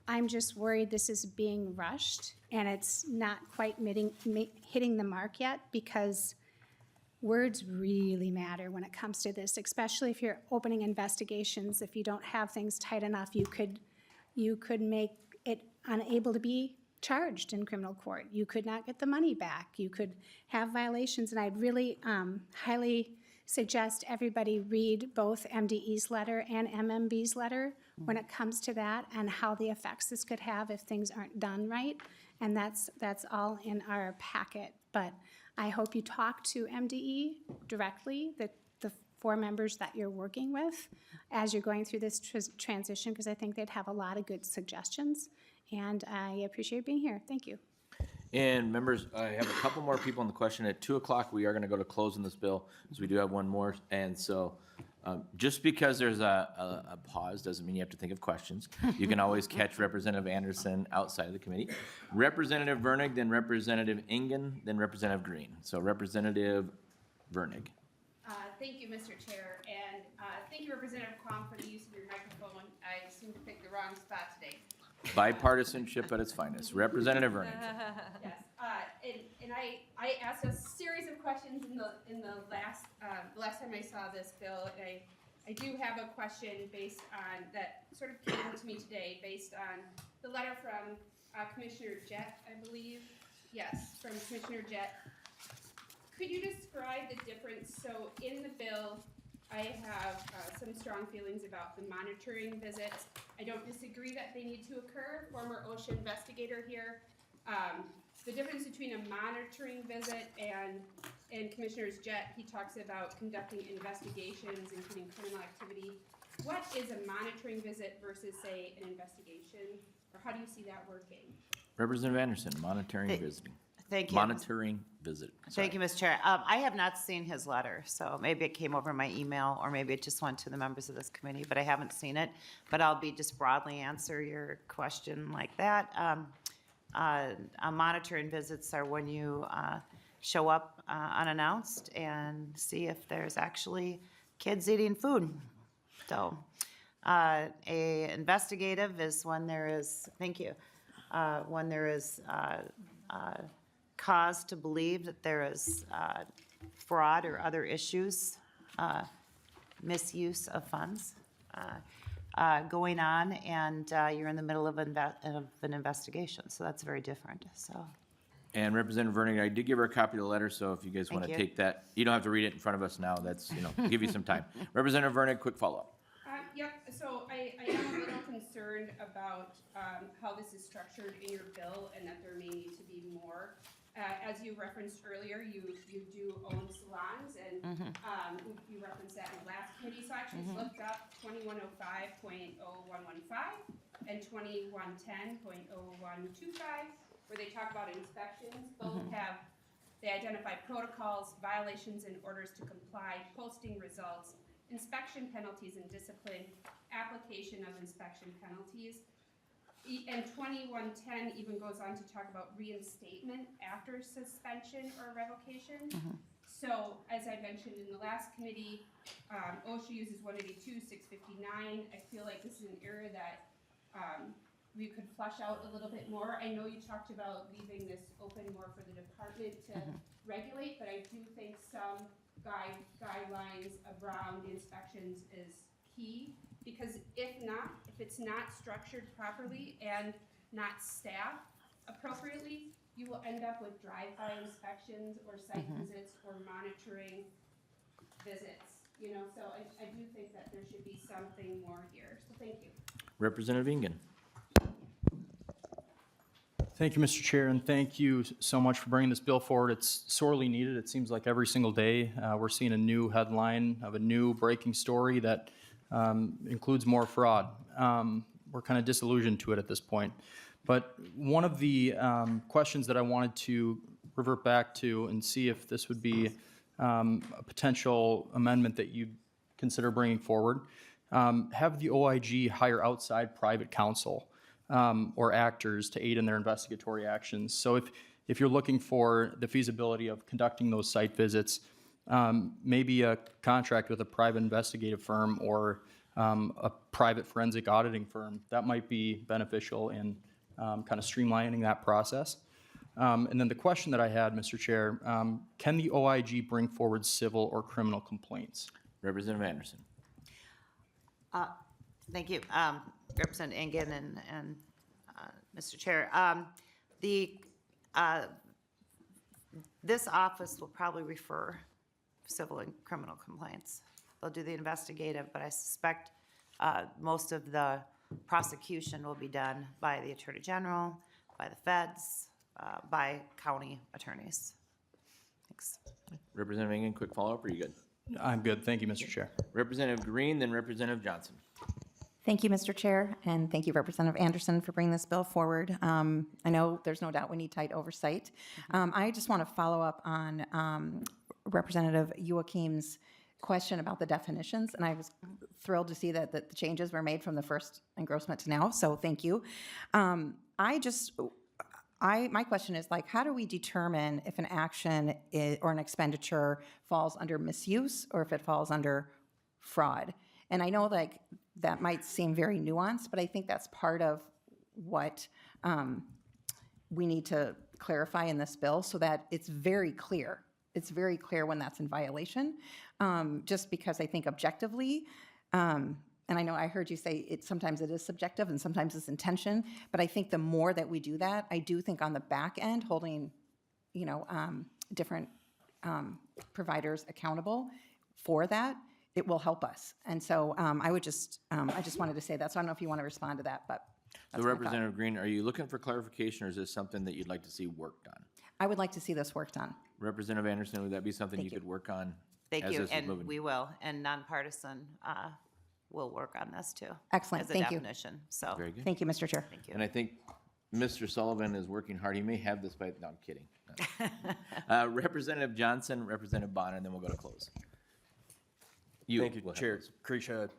I'm just worried this is being rushed, and it's not quite hitting the mark yet, because words really matter when it comes to this, especially if you're opening investigations. If you don't have things tight enough, you could make it unable to be charged in criminal court. You could not get the money back. You could have violations, and I'd really highly suggest everybody read both MDE's letter and MMB's letter when it comes to that and how the effects this could have if things aren't done right. And that's all in our packet. But I hope you talk to MDE directly, the 4 members that you're working with, as you're going through this transition, because I think they'd have a lot of good suggestions. And I appreciate being here. Thank you. And members, I have a couple more people on the question. At 2 o'clock, we are going to go to close on this bill, because we do have one more. And so just because there's a pause doesn't mean you have to think of questions. You can always catch Representative Anderson outside of the committee. Representative Vernig, then Representative Ingen, then Representative Green. So Representative Vernig. Thank you, Mr. Chair, and thank you, Representative Kwong, for the use of your microphone. I seem to pick the wrong spot today. Bipartisanship at its finest. Representative Vernig. Yes, and I asked a series of questions in the last time I saw this bill, and I do have a question based on, that sort of came to me today, based on the letter from Commissioner Jett, I believe. Yes, from Commissioner Jett. Could you describe the difference? So in the bill, I have some strong feelings about the monitoring visits. I don't disagree that they need to occur. Former OSHA investigator here. The difference between a monitoring visit and Commissioner's Jett, he talks about conducting investigations, including criminal activity. What is a monitoring visit versus, say, an investigation? Or how do you see that working? Representative Anderson, monitoring visiting. Thank you. Monitoring visit. Thank you, Mr. Chair. I have not seen his letter, so maybe it came over my email, or maybe it just went to the members of this committee, but I haven't seen it. But I'll just broadly answer your question like that. Monitoring visits are when you show up unannounced and see if there's actually kids eating food. So, a investigative is when there is, thank you, when there is cause to believe that there is fraud or other issues, misuse of funds going on, and you're in the middle of an investigation. So that's very different. So. And Representative Vernig, I did give her a copy of the letter, so if you guys want to you. take that, you don't have to read it in front of us now. That's, give you some time. Representative Vernig, quick follow-up. Yep, so I am a little concerned about how this is structured in your bill and that there may need to be more. As you referenced earlier, you do own salons, and you referenced that in the last committee, so I actually looked up 2105.0115 and 2110.0125, where they talk about inspections. Both they identify protocols, violations, and orders to comply, posting results, inspection penalties and discipline, application of inspection penalties. And 2110 even goes on to talk about reinstatement after suspension or revocation. So, as I mentioned in the last committee, OSHA uses 182, 659. I feel like this is an area that we could flush out a little bit more. I know you talked about leaving this open more for the department to regulate, but I do think some guidelines around inspections is key. Because if it's not structured properly and not staffed appropriately, you will end up with drive-by inspections or site visits or monitoring visits. So I do think that there should be something more here. So thank you. Representative Ingen. Thank you, Mr. Chair, and thank you so much for bringing this bill forward. It's sorely needed. It seems like every single day we're seeing a new headline of a new breaking story that includes more fraud. We're kind of disillusioned to it at this point. But one of the questions that I wanted to revert back to and see if this would be a potential amendment that you'd consider bringing forward, have the OIG hire outside private counsel or actors to aid in their investigatory actions. So if you're looking for the feasibility of conducting those site visits, maybe a contract with a private investigative firm or a private forensic auditing firm, that might be beneficial in kind of streamlining that process. And then the question that I had, Mr. Chair, can the OIG bring forward civil or criminal complaints? Representative Anderson. Thank you, Representative Ingen and Mr. Chair. The, this office will probably refer civil and criminal complaints. They'll do the investigative, but I suspect most of the prosecution will be done by the Attorney General, by the feds, by county attorneys. Thanks. Representative Engen, quick follow-up, or are you good? I'm good. Thank you, Mr. Chair. Representative Green, then Representative Johnson. Thank you, Mr. Chair, and thank you, Representative Anderson, for bringing this bill forward. I know there's no doubt we need tight oversight. I just want to follow up on Representative Joachim's question about the definitions, and I was thrilled to see that the changes were made from the first engrossment to now, so thank you. My question is, like, how do we determine if an action or an expenditure falls under misuse or if it falls under fraud? And I know, like, that might seem very nuanced, but I think that's part of what we need to clarify in this bill so that it's very clear. It's very clear when that's in violation, just because I think objectively, and I know I heard you say sometimes it is subjective and sometimes it's intention, but I think the more that we do that, I do think on the back end, holding, different providers accountable for that, it will help us. And so I just wanted to say that. So I don't know if you want to respond to that, but So that's my thought. Representative Green, are you looking for clarification, or is this something that you'd like to see worked on? I would like to see this work done. Representative Anderson, would that be something you Thank you. could work on? Thank as you, this is and moving? we will, and nonpartisan will work on this too. Excellent. Thank you. As a definition, so, Very good. Thank you, Mr. Chair. thank you. And I think Mr. Sullivan is working hard. He may have this by, no, I'm kidding. No. Representative Johnson, Representative Bonner, and then we'll go to close. Thank you, will have Chair. those. Kresha,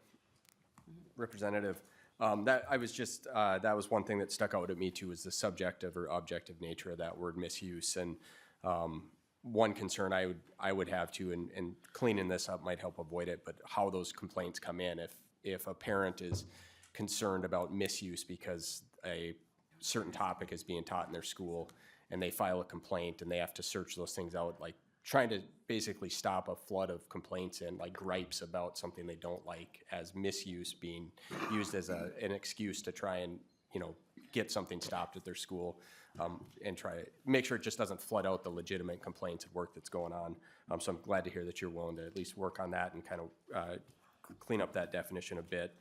Representative. That was one thing that stuck out at me too, was the subjective or objective nature of that word misuse. And one concern I would have too, and cleaning this up might help avoid it, but how those complaints come in. If a parent is concerned about misuse because a certain topic is being taught in their school and they file a complaint and they have to search those things out, like trying to basically stop a flood of complaints and like gripes about something they don't like as misuse being used as an excuse to try and, get something stopped at their school, and try to make sure it just doesn't flood out the legitimate complaints and work that's going on. So I'm glad to hear that you're willing to at least work on that and kind of clean up that definition a bit.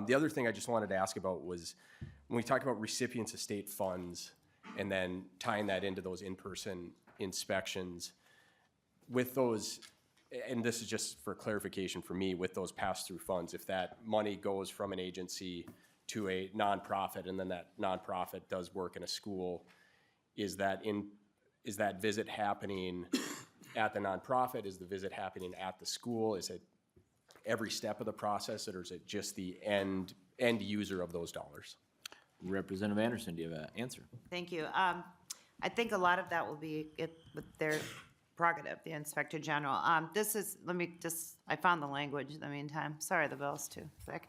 The other thing I just wanted to ask about was when we talk about recipients of state funds and then tying that into those in-person inspections, with those, and this is just for clarification for me, with those pass-through funds, if that money goes from an agency to a nonprofit and then that nonprofit does work in a school, is that visit happening at the nonprofit? Is the visit happening at the school? Is it every step of the process, or is it just the end user of those dollars? Representative Anderson, do you have an answer? Thank you. I think a lot of that will be with their prerogative, the Inspector General. I found the language in the meantime. Sorry, the bill's too thick.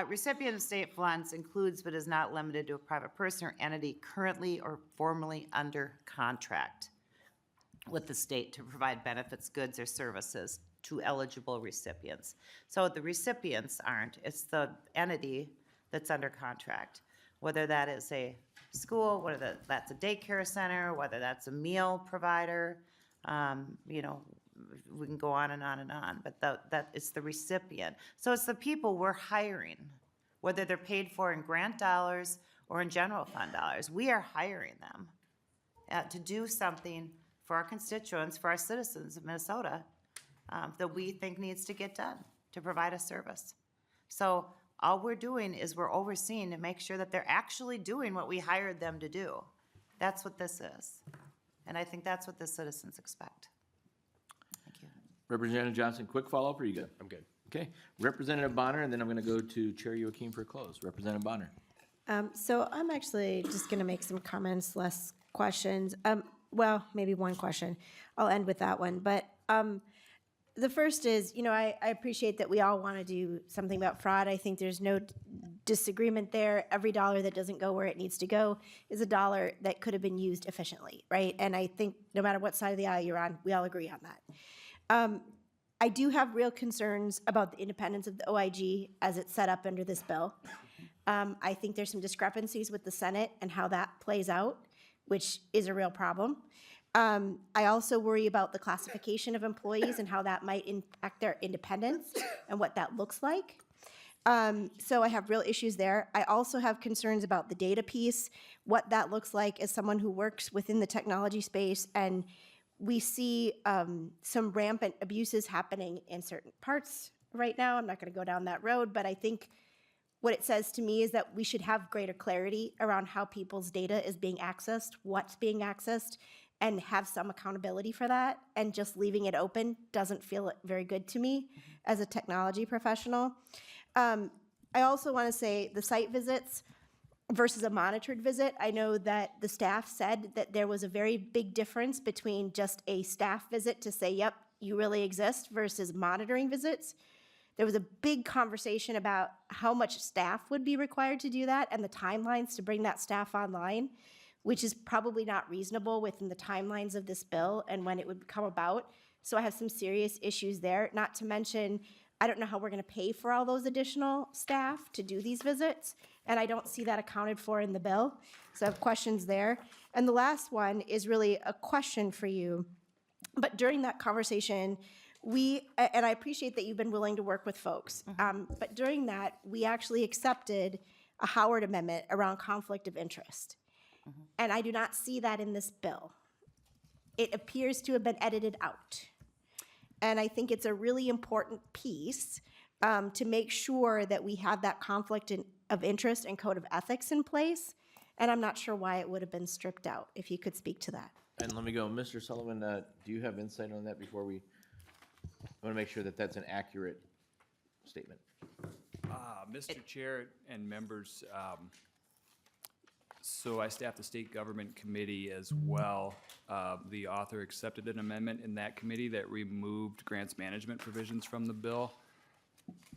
Recipient of state funds includes but is not limited to a private person or entity currently or formerly under contract with the state to provide benefits, goods, or services to eligible recipients. So the recipients aren't, it's the entity that's under contract, whether that is a school, whether that's a daycare center, whether that's a meal provider, we can go on and on and on, but that it's the recipient. So it's the people we're hiring, whether they're paid for in grant dollars or in general fund dollars. We are hiring them to do something for our constituents, for our citizens of Minnesota, that we think needs to get done to provide a service. So all we're doing is we're overseeing to make sure that they're actually doing what we hired them to do. That's what this is. And I think that's what the citizens expect. Thank you. Representative Johnson, quick follow-up, or are you good? I'm good. Okay. Representative Bonner, and then I'm going to go to Chair Joachim for a close. Representative Bonner. So I'm actually just going to make some comments, less questions. Well, maybe one question. I'll end with that one. But the first is, I appreciate that we all want to do something about fraud. I think there's no disagreement there. Every dollar that doesn't go where it needs to go is a dollar that could have been used efficiently, right? And I think no matter what side of the aisle you're on, we all agree on that. I do have real concerns about the independence of the OIG as it's set up under this bill. I think there's some discrepancies with the Senate and how that plays out. which is a real problem. I also worry about the classification of employees and how that might impact their independence and what that looks like. So I have real issues there. I also have concerns about the data piece, what that looks like as someone who works within the technology space, and we see some rampant abuses happening in certain parts right now. I'm not going to go down that road, but I think what it says to me is that we should have greater clarity around how people's data is being accessed, what's being accessed, and have some accountability for that. And just leaving it open doesn't feel very good to me as a technology professional. I also want to say the site visits versus a monitored visit. I know that the staff said that there was a very big difference between just a staff visit to say, yep, you really exist, versus monitoring visits. There was a big conversation about how much staff would be required to do that and the timelines to bring that staff online, which is probably not reasonable within the timelines of this bill and when it would come about. So I have some serious issues there, not to mention, I don't know how we're going to pay for all those additional staff to do these visits, and I don't see that accounted for in the bill. So I have questions there. And the last one is really a question for you. But during that conversation, and I appreciate that you've been willing to work with folks, but during that, we actually accepted a Howard Amendment around conflict of interest. And I do not see that in this bill. It appears to have been edited out. And I think it's a really important piece to make sure that we have that conflict of interest and code of ethics in place. And I'm not sure why it would have been stripped out, if you could speak to that. And let me go, Mr. Sullivan, do you have insight on that before we, I want to make sure that that's an accurate statement. Mr. Chair and members, so I staff the State Government Committee as well. The author accepted an amendment in that committee that removed grants management provisions from the bill.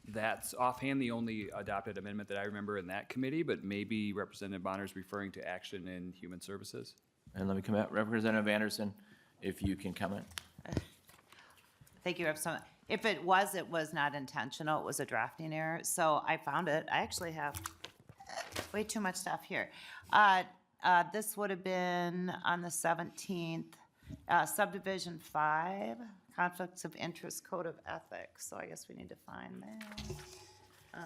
That's offhand the only adopted amendment that I remember in that committee, but maybe Representative Bonner is referring to action in Human Services. And let me come out, Representative Anderson, if you can comment. Thank you, Representative. If it was not intentional. It was a drafting error. So I found it. I actually have way too much stuff here. This would have been on the 17th, subdivision 5, conflicts of interest, code of ethics. So I guess we need to find that.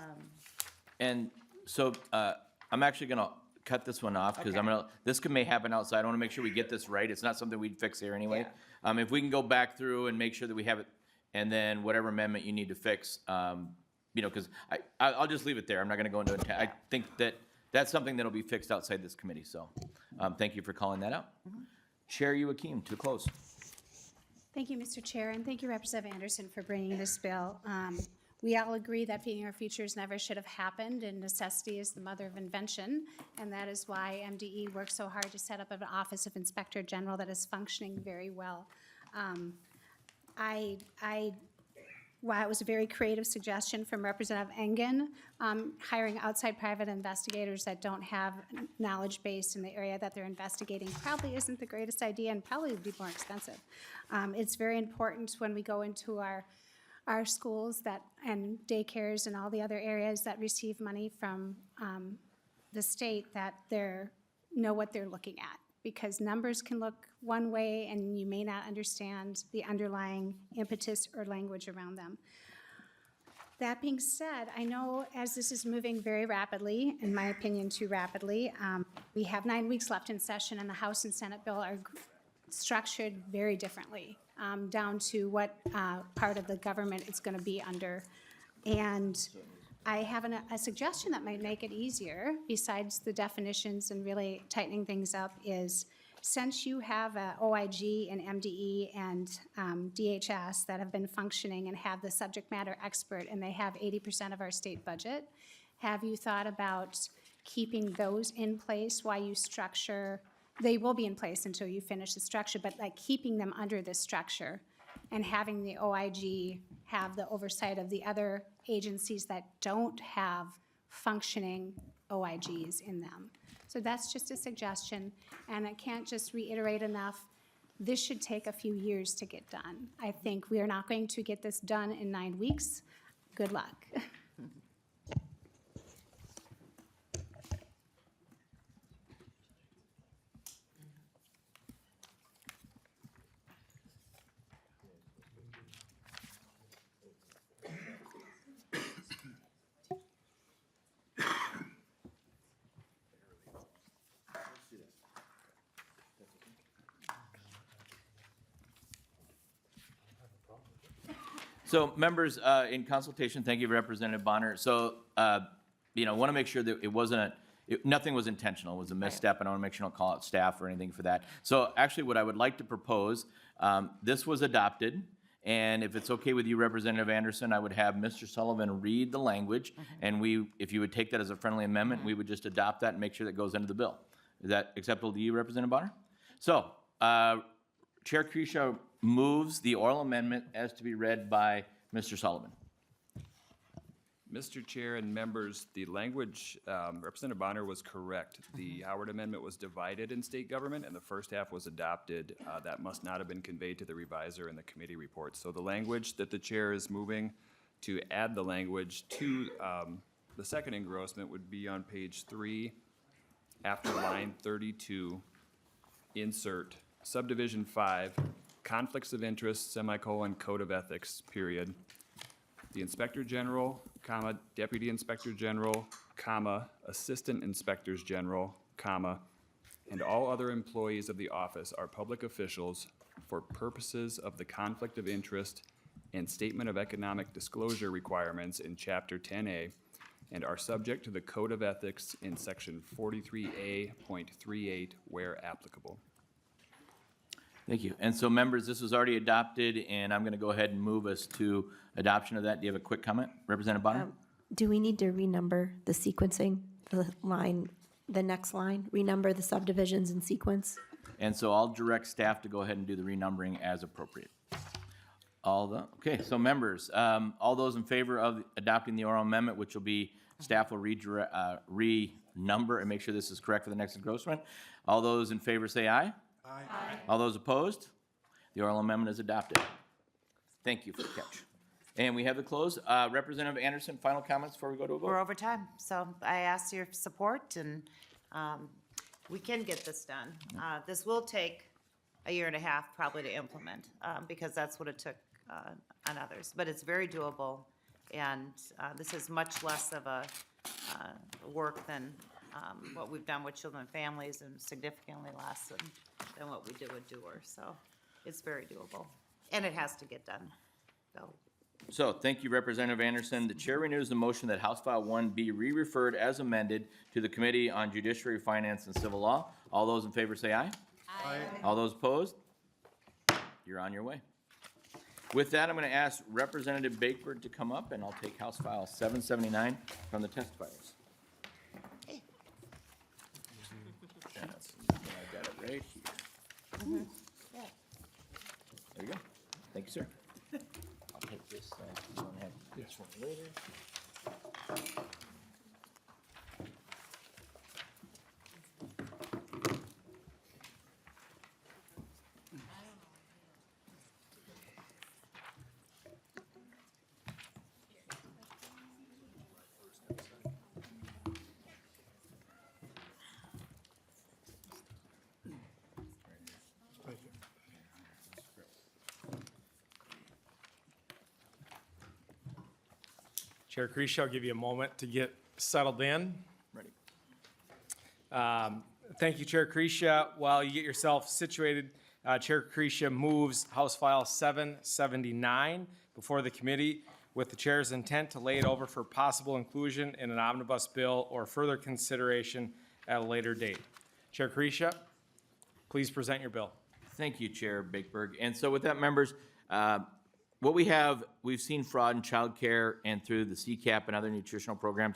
And so I'm actually going to cut this one off because Okay. this may happen outside. I want to make sure we get this right. It's not something we'd fix here anyway. If we can go back through and make sure that we have it, and then whatever amendment you need to fix, because I'll just leave it there. I'm not going to go into it. I think that's something that'll be fixed outside this committee. So thank you for calling that out. Chair Joachim, to close. Thank you, Mr. Chair, and thank you, Representative Anderson, for bringing this bill. We all agree that Feeding Our Futures never should have happened, and necessity is the mother of invention, and that is why MDE worked so hard to set up an Office of Inspector General that is functioning very well. While it was a very creative suggestion from Representative Engen, hiring outside private investigators that don't have knowledge base in the area that they're investigating probably isn't the greatest idea and probably would be more expensive. It's very important when we go into our schools and daycares and all the other areas that receive money from the state that they know what they're looking at, because numbers can look one way and you may not understand the underlying impetus or language around them. That being said, I know as this is moving very rapidly, in my opinion too rapidly, we have 9 weeks left in session and the House and Senate bill are structured very differently, down to what part of the government it's going to be under. And I have a suggestion that might make it easier, besides the definitions and really tightening things up, is since you have a OIG and MDE and DHS that have been functioning and have the subject matter expert, and they have 80% of our state budget, have you thought about keeping those in place while you structure? They will be in place until you finish the structure, but like keeping them under this structure and having the OIG have the oversight of the other agencies that don't have functioning OIGs in them. So that's just a suggestion, and I can't just reiterate enough, this should take a few years to get done. I think we are not going to get this done in 9 weeks. Good luck. So members, in consultation, thank you, Representative Bonner. So, want to make sure that it wasn't nothing was intentional. It was a misstep, and I want to make sure I don't call out staff or anything for that. So actually, what I would like to propose, this was adopted, and if it's okay with you, Representative Anderson, I would have Mr. Sullivan read the language, and if you would take that as a friendly amendment, we would just adopt that and make sure that goes into the bill. Is that acceptable to you, Representative Bonner? So, Chair Kresha moves the oral amendment as to be read by Mr. Sullivan. Mr. Chair and members, the language, Representative Bonner was correct. The Howard Amendment was divided in state government, and the first half was adopted. That must not have been conveyed to the reviser in the committee report. So the language that the chair is moving to add the language to the second engrossment would be on page 3, after line 32, insert subdivision 5, conflicts of interest, semicolon, code of ethics, period. The Inspector General, comma, Deputy Inspector General, comma, Assistant Inspectors General, comma, and all other employees of the office are public officials for purposes of the conflict of interest and statement of economic disclosure requirements in Chapter 10A, and are subject to the Code of Ethics in Section 43A.38 where applicable. Thank you. And so members, this was already adopted, and I'm going to go ahead and move us to adoption of that. Do you have a quick comment, Representative Bonner? Do we need to renumber the sequencing, the next line, renumber the subdivisions in sequence? And so I'll direct staff to go ahead and do the renumbering as appropriate. Okay, so members, all those in favor of adopting the oral amendment, which will be, staff will renumber and make sure this is correct for the next engrossment. All those in favor say aye. Aye. All those opposed? The oral amendment is adopted. Thank you for the catch. And we have the close. Representative Anderson, final comments before we go to a vote? We're over time, so I ask your support, and we can get this done. This will take a year and a half probably to implement, because that's what it took on others. But it's very doable, and this is much less of a work than what we've done with children and families, and significantly less than what we did with Doer. So it's very doable, and it has to get done. So, thank you, Representative Anderson. The chair renews the motion that House File 1 be re-referred as amended to the Committee on Judiciary, Finance, and Civil Law. All those in favor say aye. Aye. All those opposed? You're on your way. With that, I'm going to ask Representative Bakebird to come up, and I'll take House File 779 from the testifiers. I've got it right here. There you go. Thank you, sir. I'll take this. You want to have this one later? Chair Kresha, I'll give you a moment to get settled in. Ready. Thank you, Chair Kresha. While you get yourself situated, Chair Kresha moves House File 779 before the committee with the chair's intent to lay it over for possible inclusion in an omnibus bill or further consideration at a later date. Chair Kresha, please present your bill. Thank you, Chair Bakeberg. And so with that, members, we've seen fraud in childcare and through the CCAP and other nutritional programs.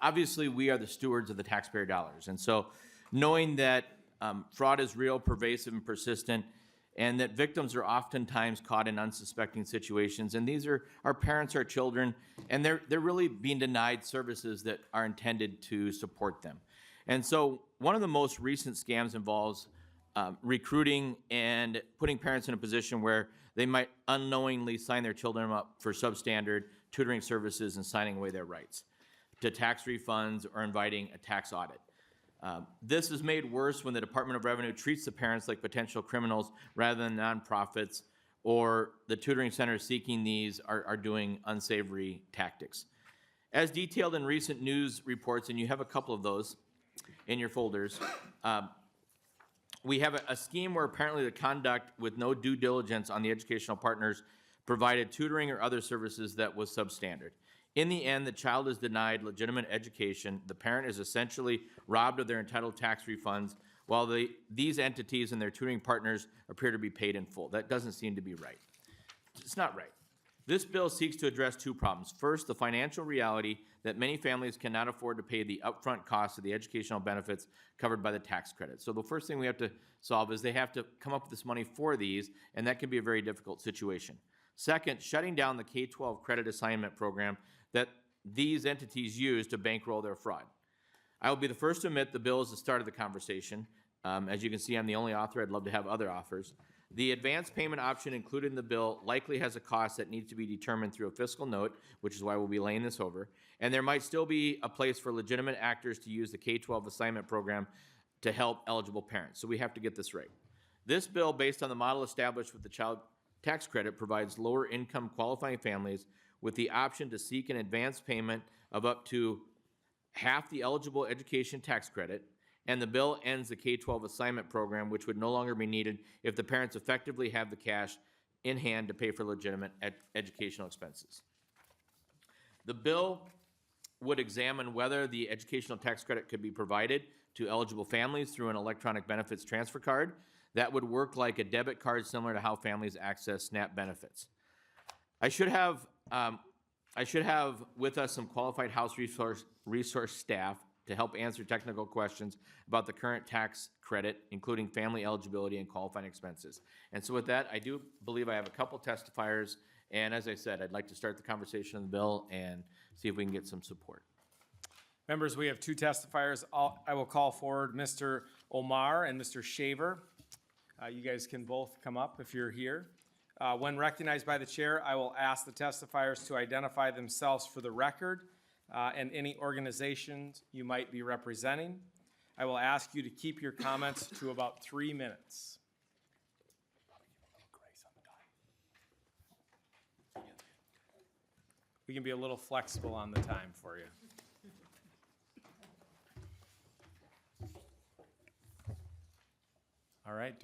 Obviously, we are the stewards of the taxpayer dollars. And so knowing that fraud is real, pervasive, and persistent, and that victims are oftentimes caught in unsuspecting situations, and these are our parents, our children, and they're really being denied services that are intended to support them. And so one of the most recent scams involves recruiting and putting parents in a position where they might unknowingly sign their children up for substandard tutoring services and signing away their rights to tax refunds or inviting a tax audit. This is made worse when the Department of Revenue treats the parents like potential criminals rather than nonprofits, or the tutoring centers seeking these are doing unsavory tactics. As detailed in recent news reports, and you have a couple of those in your folders, we have a scheme where apparently the conduct with no due diligence on the educational partner's provided tutoring or other services that was substandard. In the end, the child is denied legitimate education. The parent is essentially robbed of their entitled tax refunds, while these entities and their tutoring partners appear to be paid in full. That doesn't seem to be right. It's not right. This bill seeks to address two problems. First, the financial reality that many families cannot afford to pay the upfront cost of the educational benefits covered by the tax credit. So the first thing we have to solve is they have to come up with this money for these, and that can be a very difficult situation. Second, shutting down the K-12 credit assignment program that these entities use to bankroll their fraud. I will be the first to admit the bill is the start of the conversation. As you can see, I'm the only author. I'd love to have other authors. The advance payment option included in the bill likely has a cost that needs to be determined through a fiscal note, which is why we'll be laying this over. And there might still be a place for legitimate actors to use the K-12 assignment program to help eligible parents. So we have to get this right. This bill, based on the model established with the child tax credit, provides lower income qualifying families with the option to seek an advance payment of up to half the eligible education tax credit, and the bill ends the K-12 assignment program, which would no longer be needed if the parents effectively have the cash in hand to pay for legitimate educational expenses. The bill would examine whether the educational tax credit could be provided to eligible families through an electronic benefits transfer card that would work like a debit card, similar to how families access SNAP benefits. I should have with us some qualified House resource staff to help answer technical questions about the current tax credit, including family eligibility and qualifying expenses. And so with that, I do believe I have a couple testifiers, and as I said, I'd like to start the conversation on the bill and see if we can get some support. Members, we have two testifiers. I will call forward Mr. Omar and Mr. Shaver. You guys can both come up if you're here. When recognized by the chair, I will ask the testifiers to identify themselves for the record and any organizations you might be representing. I will ask you to keep your comments to about 3 minutes. We can be a little flexible on the time for you. All right.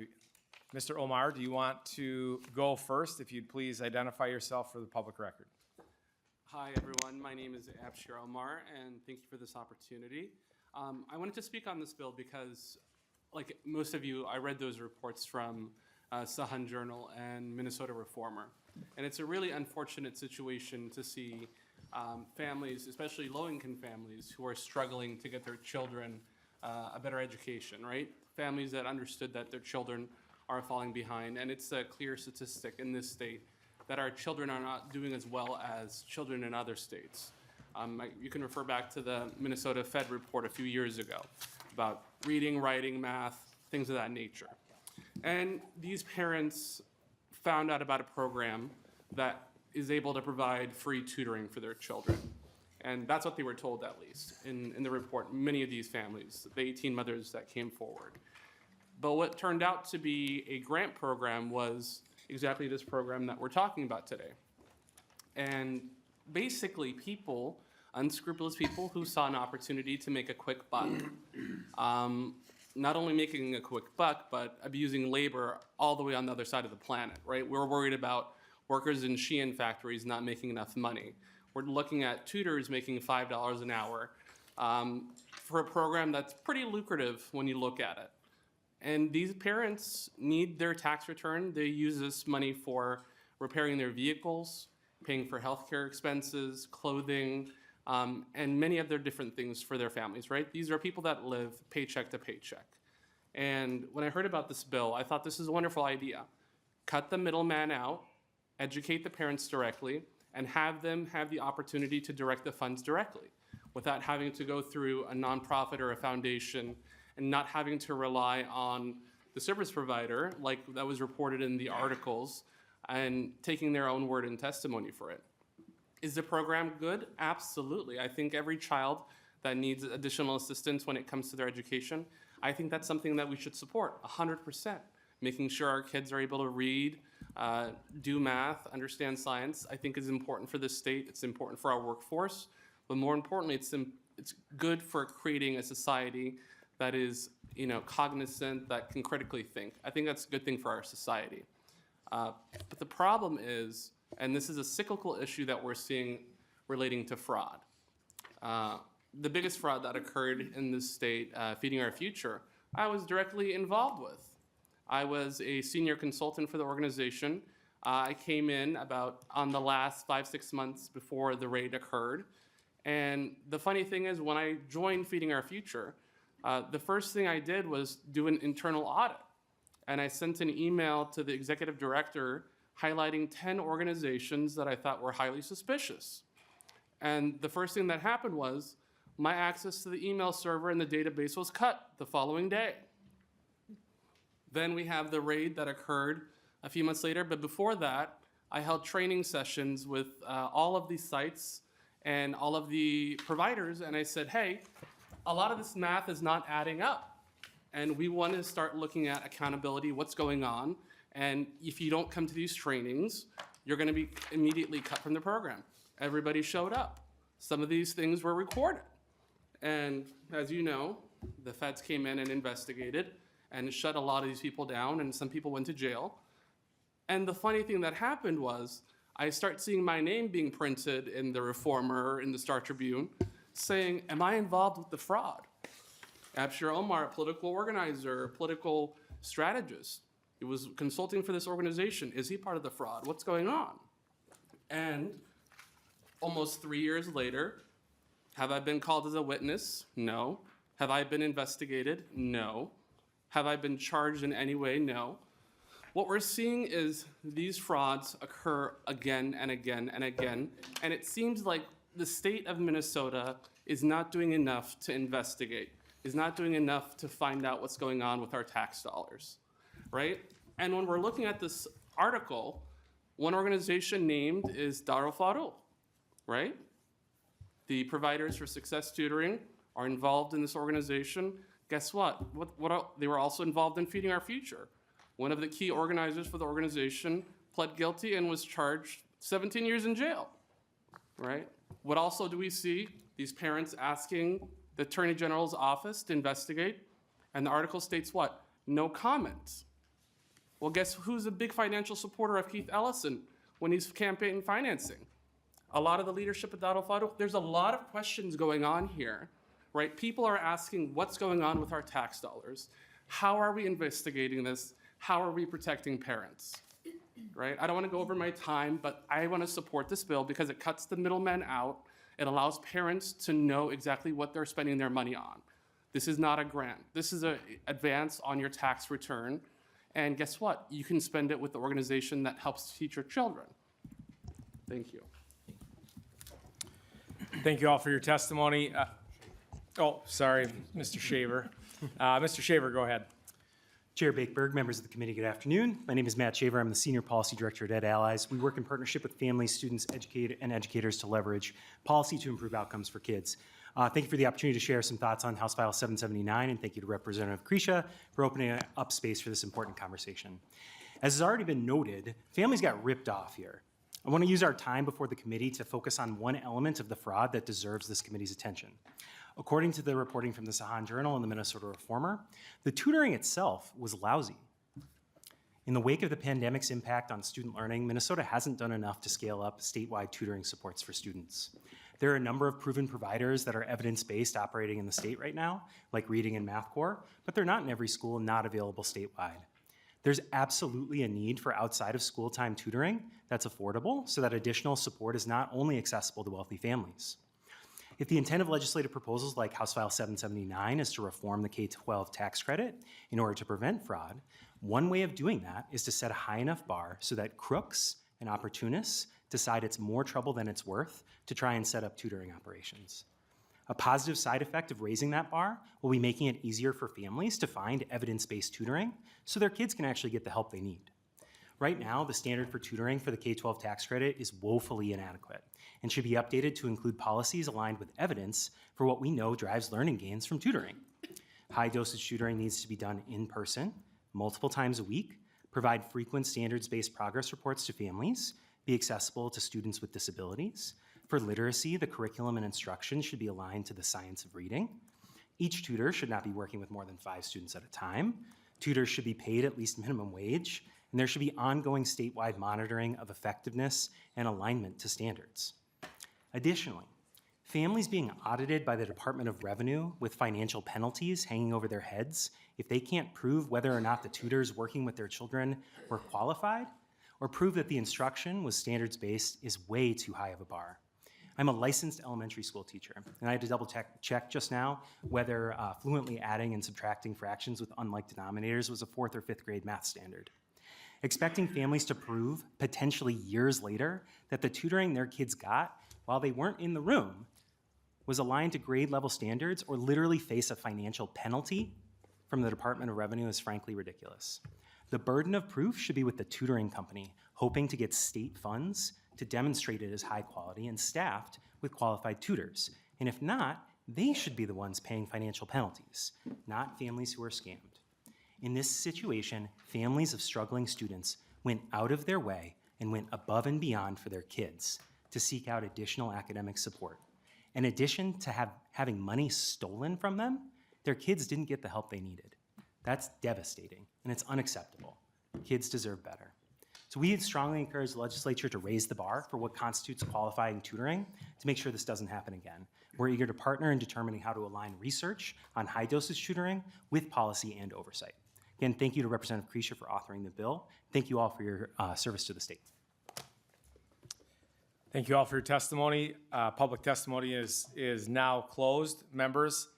Mr. Omar, do you want to go first? If you'd please identify yourself for the public record. Hi, everyone. My name is Abshir Omar, and thank you for this opportunity. I wanted to speak on this bill because, like most of you, I read those reports from Sahun Journal and Minnesota Reformer. And it's a really unfortunate situation to see families, especially low-income families, who are struggling to get their children a better education, right? Families that understood that their children are falling behind. And it's a clear statistic in this state that our children are not doing as well as children in other states. You can refer back to the Minnesota Fed report a few years ago about reading, writing, math, things of that nature. And these parents found out about a program that is able to provide free tutoring for their children. And that's what they were told, at least, in the report, many of these families, the 18 mothers that came forward. But what turned out to be a grant program was exactly this program that we're talking about today. And basically people, unscrupulous people who saw an opportunity to make a quick buck, not only making a quick buck, but abusing labor all the way on the other side of the planet, right? We're worried about workers in Shein factories not making enough money. We're looking at tutors making $5 an hour for a program that's pretty lucrative when you look at it. And these parents need their tax return. They use this money for repairing their vehicles, paying for healthcare expenses, clothing, and many other different things for their families, right? These are people that live paycheck to paycheck. And when I heard about this bill, I thought this is a wonderful idea. Cut the middleman out, educate the parents directly, and have them have the opportunity to direct the funds directly without having to go through a nonprofit or a foundation and not having to rely on the service provider, like that was reported in the articles, and taking their own word and testimony for it. Is the program good? Absolutely. I think every child that needs additional assistance when it comes to their education, I think that's something that we should support 100%. Making sure our kids are able to read, do math, understand science, I think is important for this state. It's important for our workforce. But more importantly, it's good for creating a society that is, cognizant, that can critically think. I think that's a good thing for our society. But the problem is And this is a cyclical issue that we're seeing relating to fraud. The biggest fraud that occurred in this state, Feeding Our Future, I was directly involved with. I was a senior consultant for the organization. I came in about on the last 5-6 months before the raid occurred. And the funny thing is, when I joined Feeding Our Future, the first thing I did was do an internal audit. And I sent an email to the executive director highlighting 10 organizations that I thought were highly suspicious. And the first thing that happened was my access to the email server and the database was cut the following day. Then we have the raid that occurred a few months later, but before that, I held training sessions with all of these sites and all of the providers, and I said, hey, a lot of this math is not adding up, and we want to start looking at accountability, what's going on, and if you don't come to these trainings, you're going to be immediately cut from the program. Everybody showed up. Some of these things were recorded. And as you know, the feds came in and investigated and shut a lot of these people down, and some people went to jail. And the funny thing that happened was I start seeing my name being printed in the Reformer, in the Star Tribune, saying, am I involved with the fraud? Abshir Omar, a political organizer, a political strategist. He was consulting for this organization. Is he part of the fraud? What's going on? And almost 3 years later, have I been called as a witness? No. Have I been investigated? No. Have I been charged in any way? No. What we're seeing is these frauds occur again and again and again, and it seems like the state of Minnesota is not doing enough to investigate, is not doing enough to find out what's going on with our tax dollars, right? And when we're looking at this article, one organization named is Darul Faru, right? The providers for success tutoring are involved in this organization. Guess what? They were also involved in Feeding Our Future. One of the key organizers for the organization pled guilty and was charged 17 years in jail, right? What also do we see? These parents asking the Attorney General's office to investigate, and the article states what? No comment. Well, guess who's a big financial supporter of Keith Ellison when he's campaign financing? A lot of the leadership at Darul Faru. There's a lot of questions going on here, right? People are asking what's going on with our tax dollars. How are we investigating this? How are we protecting parents, right? I don't want to go over my time, but I want to support this bill because it cuts the middleman out. It allows parents to know exactly what they're spending their money on. This is not a grant. This is an advance on your tax return. And guess what? You can spend it with the organization that helps teach your children. Thank you. Thank you all for your testimony. Oh, sorry, Mr. Shaver. Mr. Shaver, go ahead. Chair Bakeberg, members of the committee, good afternoon. My name is Matt Shaver. I'm the Senior Policy Director at Ed Allies. We work in partnership with families, students, educators to leverage policy to improve outcomes for kids. Thank you for the opportunity to share some thoughts on House File 779, and thank you to Representative Kresha for opening up space for this important conversation. As has already been noted, families got ripped off here. I want to use our time before the committee to focus on one element of the fraud that deserves this committee's attention. According to the reporting from the Sahan Journal and the Minnesota Reformer, the tutoring itself was lousy. In the wake of the pandemic's impact on student learning, Minnesota hasn't done enough to scale up statewide tutoring supports for students. There are a number of proven providers that are evidence-based operating in the state right now, like Reading and Math Corps, but they're not in every school and not available statewide. There's absolutely a need for outside of school time tutoring that's affordable so that additional support is not only accessible to wealthy families. If the intent of legislative proposals like House File 779 is to reform the K-12 tax credit in order to prevent fraud, one way of doing that is to set a high enough bar so that crooks and opportunists decide it's more trouble than it's worth to try and set up tutoring operations. A positive side effect of raising that bar will be making it easier for families to find evidence-based tutoring so their kids can actually get the help they need. Right now, the standard for tutoring for the K-12 tax credit is woefully inadequate and should be updated to include policies aligned with evidence for what we know drives learning gains from tutoring. High-dosage tutoring needs to be done in person, multiple times a week, provide frequent standards-based progress reports to families, be accessible to students with disabilities. For literacy, the curriculum and instruction should be aligned to the science of reading. Each tutor should not be working with more than 5 students at a time. Tutors should be paid at least minimum wage, and there should be ongoing statewide monitoring of effectiveness and alignment to standards. Additionally, families being audited by the Department of Revenue with financial penalties hanging over their heads if they can't prove whether or not the tutors working with their children were qualified or prove that the instruction was standards-based is way too high of a bar. I'm a licensed elementary school teacher, and I had to double check just now whether fluently adding and subtracting fractions with unlike denominators was a 4th or 5th grade math standard. Expecting families to prove, potentially years later, that the tutoring their kids got while they weren't in the room was aligned to grade level standards or literally face a financial penalty from the Department of Revenue is frankly ridiculous. The burden of proof should be with the tutoring company, hoping to get state funds to demonstrate it as high quality and staffed with qualified tutors. And if not, they should be the ones paying financial penalties, not families who are scammed. In this situation, families of struggling students went out of their way and went above and beyond for their kids to seek out additional academic support. In addition to having money stolen from them, their kids didn't get the help they needed. That's devastating, and it's unacceptable. Kids deserve better. So we strongly encourage the legislature to raise the bar for what constitutes qualifying tutoring to make sure this doesn't happen again. We're eager to partner in determining how to align research on high dosage tutoring with policy and oversight. Again, thank you to Representative Kresha for authoring the bill. Thank you all for your service to the state. Thank you all for your testimony. Public testimony is now closed. Members,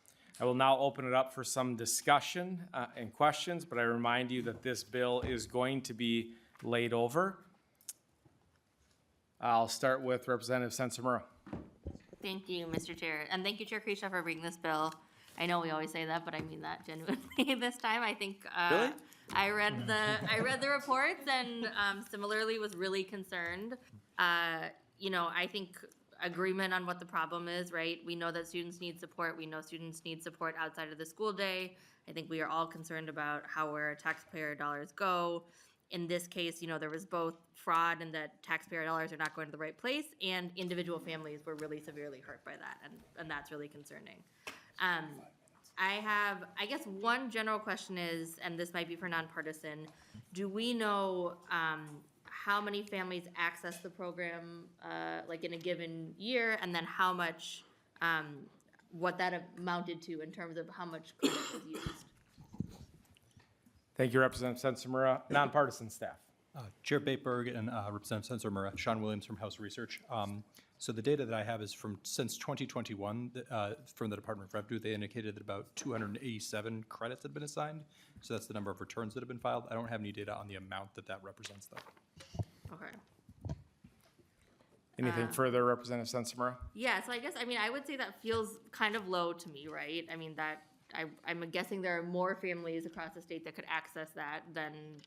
I will now open it up for some discussion and questions, but I remind you that this bill is going to be laid over. I'll start with Representative Sensimura. Thank you, Mr. Chair. And thank you, Chair Kresha, for bringing this bill. I know we always say that, but I mean that genuinely this time. I think Really? I read the reports and similarly was really concerned. You know, I think agreement on what the problem is, right? We know that students need support. We know students need support outside of the school day. I think we are all concerned about where taxpayer dollars go. In this case, you know, there was both fraud and that taxpayer dollars are not going to the right place, and individual families were really severely hurt by that, and that's really concerning. I have, I guess, one general question is, and this might be for nonpartisan, do we know how many families access the program like in a given year, and then how much, what that amounted to in terms of how much credit was used? Thank you, Representative Sensimura. Nonpartisan staff. Chair Bateberg and Representative Sensimura, Sean Williams from House Research. So the data that I have is since 2021 from the Department of Revenue. They indicated that about 287 credits had been assigned. So that's the number of returns that have been filed. I don't have any data on the amount that represents, though. Okay. Anything further, Representative Sensimura? Yeah, so I guess, I mean, I would say that feels kind of low to me, right? I mean, that, I'm guessing there are more families across the state that could access that than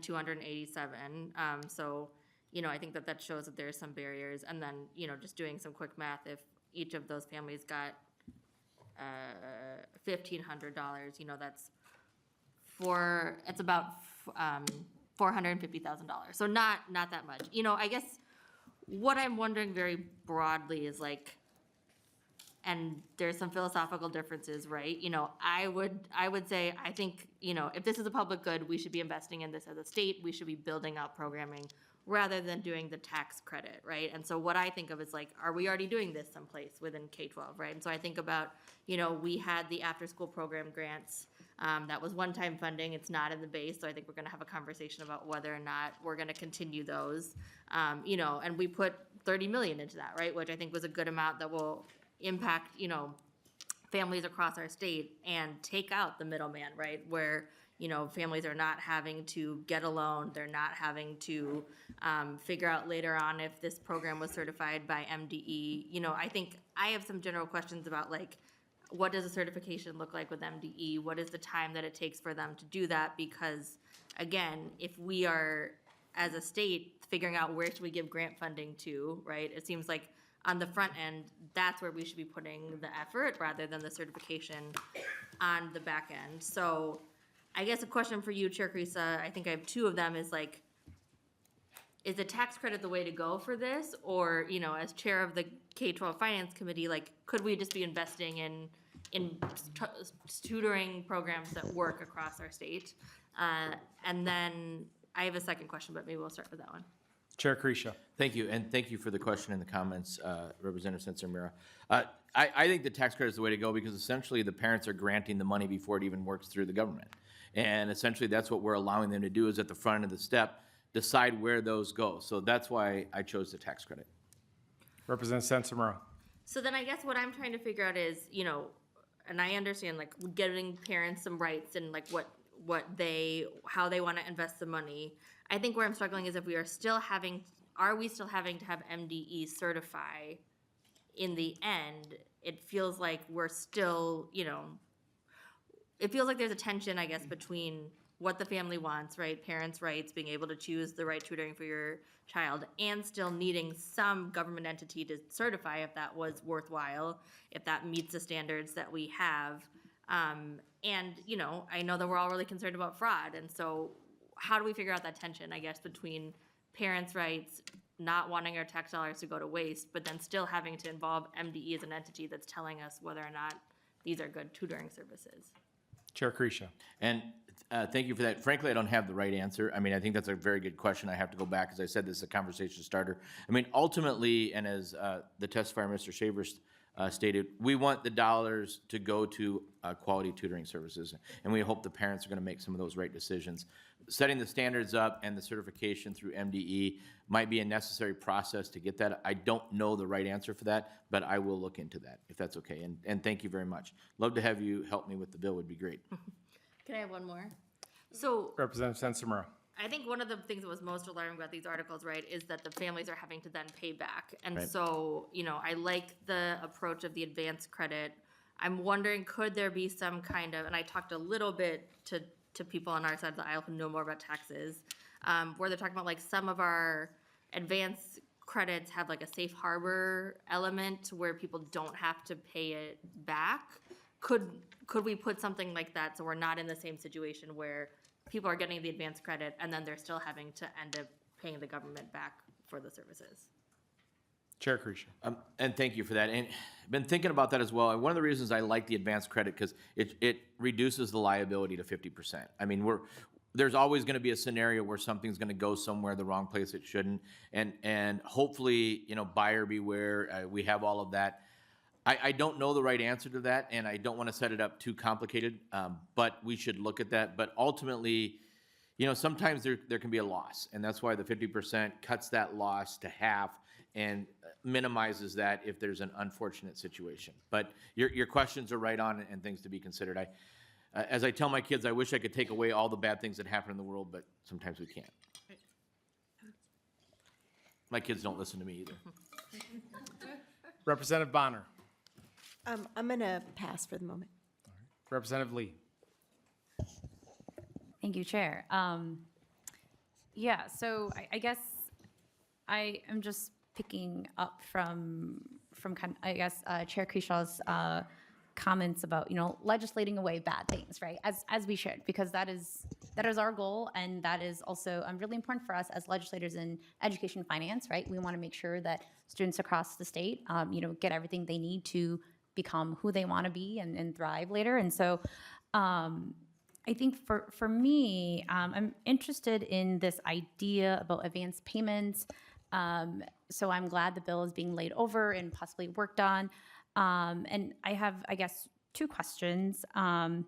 287. So, you know, I think that shows that there's some barriers. And then, you know, just doing some quick math, if each of those families got $1,500, you know, it's about $450,000. So not that much. You know, I guess what I'm wondering very broadly is like, and there's some philosophical differences, right? You know, I would say, I think, you know, if this is a public good, we should be investing in this as a state. We should be building out programming rather than doing the tax credit, right? And so what I think of is like, are we already doing this someplace within K-12, right? And so I think about, you know, we had the after-school program grants. That was one-time funding. It's not in the base, so I think we're going to have a conversation about whether or not we're going to continue those. You know, and we put $30 million into that, right? Which I think was a good amount that will impact, you know, families across our state and take out the middleman, right? Where, you know, families are not having to get a loan. They're not having to figure out later on if this program was certified by MDE. You know, I think I have some general questions about like, what does a certification look like with MDE? What is the time that it takes for them to do that? Because again, if we are, as a state, figuring out where should we give grant funding to, right? It seems like on the front end, that's where we should be putting the effort rather than the certification on the back end. So I guess a question for you, Chair Kresha, I think I have two of them, is like, is the tax credit the way to go for this? Or, you know, as chair of the K-12 Finance Committee, like, could we just be investing in tutoring programs that work across our state? And then I have a second question, but maybe we'll start with that one. Chair Kresha. Thank you, and thank you for the question and the comments, Representative Sensor-Mira. I think the tax credit is the way to go because essentially the parents are granting the money before it even works through the government. And essentially that's what we're allowing them to do is at the front of the step, decide where those go. So that's why I chose the tax credit. Representative Sensor-Mira. So then I guess what I'm trying to figure out is, you know, and I understand like giving parents some rights and like how they want to invest the money. I think where I'm struggling is if we are still having to have MDE certify in the end? It feels like we're still, you know, it feels like there's a tension, I guess, between what the family wants, right? Parents' rights, being able to choose the right tutoring for your child, and still needing some government entity to certify if that was worthwhile, if that meets the standards that we have. And, you know, I know that we're all really concerned about fraud, and so how do we figure out that tension, I guess, between parents' rights, not wanting our tax dollars to go to waste, but then still having to involve MDE as an entity that's telling us whether or not these are good tutoring services? Chair Kresha. And thank you for that. Frankly, I don't have the right answer. I mean, I think that's a very good question. I have to go back. As I said, this is a conversation starter. I mean, ultimately, and as the testifier, Mr. Shaver, stated, we want the dollars to go to quality tutoring services, and we hope the parents are going to make some of those right decisions. Setting the standards up and the certification through MDE might be a necessary process to get that. I don't know the right answer for that, but I will look into that, if that's okay. And thank you very much. Love to have you help me with the bill, would be great. Can I have one more? So Representative Sensor-Mira. I think one of the things that was most alarming about these articles, right, is that the families are having to then pay back. And Right. so, you know, I like the approach of the advance credit. I'm wondering, could there be some kind of, and I talked a little bit to people on our side of the aisle who know more about taxes, where they're talking about like some of our advance credits have like a safe harbor element where people don't have to pay it back. Could we put something like that so we're not in the same situation where people are getting the advance credit and then they're still having to end up paying the government back for the services? Chair Kresha. And thank you for that. And I've been thinking about that as well. And one of the reasons I like the advanced credit because it reduces the liability to 50%. I mean, there's always going to be a scenario where something's going to go somewhere the wrong place it shouldn't. And hopefully, you know, buyer beware. We have all of that. I don't know the right answer to that, and I don't want to set it up too complicated. But we should look at that. But ultimately, you know, sometimes there can be a loss, and that's why the 50% cuts that loss to half and minimizes that if there's an unfortunate situation. But your questions are right on and things to be considered. As I tell my kids, I wish I could take away all the bad things that happen in the world, but sometimes we can't. My kids don't listen to me either. Representative Bonner. I'm going to pass for the moment. Representative Lee. Thank you, Chair. Yeah, so I guess I am just picking up from kind of, I guess, Chair Kresha's comments about, you know, legislating away bad things, right? As we should, because that is our goal, and that is also really important for us as legislators in education finance, right? We want to make sure that students across the state, you know, get everything they need to become who they want to be and thrive later. And so I think for me, I'm interested in this idea about advance payments. So I'm glad the bill is being laid over and possibly worked on. And I have, I guess, two questions. I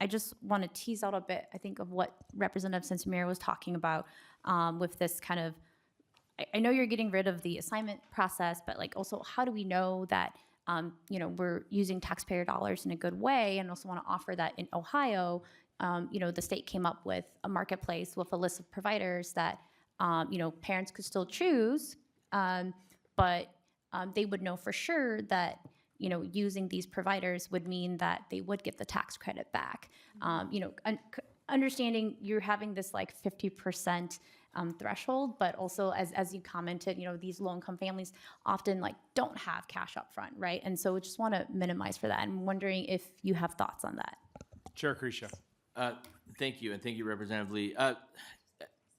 just want to tease out a bit, I think, of what Representative Sensor-Mira was talking about with this kind of, I know you're getting rid of the assignment process, but like also how do we know that you know, we're using taxpayer dollars in a good way, and also want to offer that in Ohio, you know, the state came up with a marketplace with a list of providers that, you know, parents could still choose, but they would know for sure that, you know, using these providers would mean that they would get the tax credit back. You know, understanding you're having this like 50% threshold, but also as you commented, you know, these low-income families often like don't have cash up front, right? And so we just want to minimize for that. I'm wondering if you have thoughts on that. Chair Kresha. Thank you, and thank you, Representative Lee.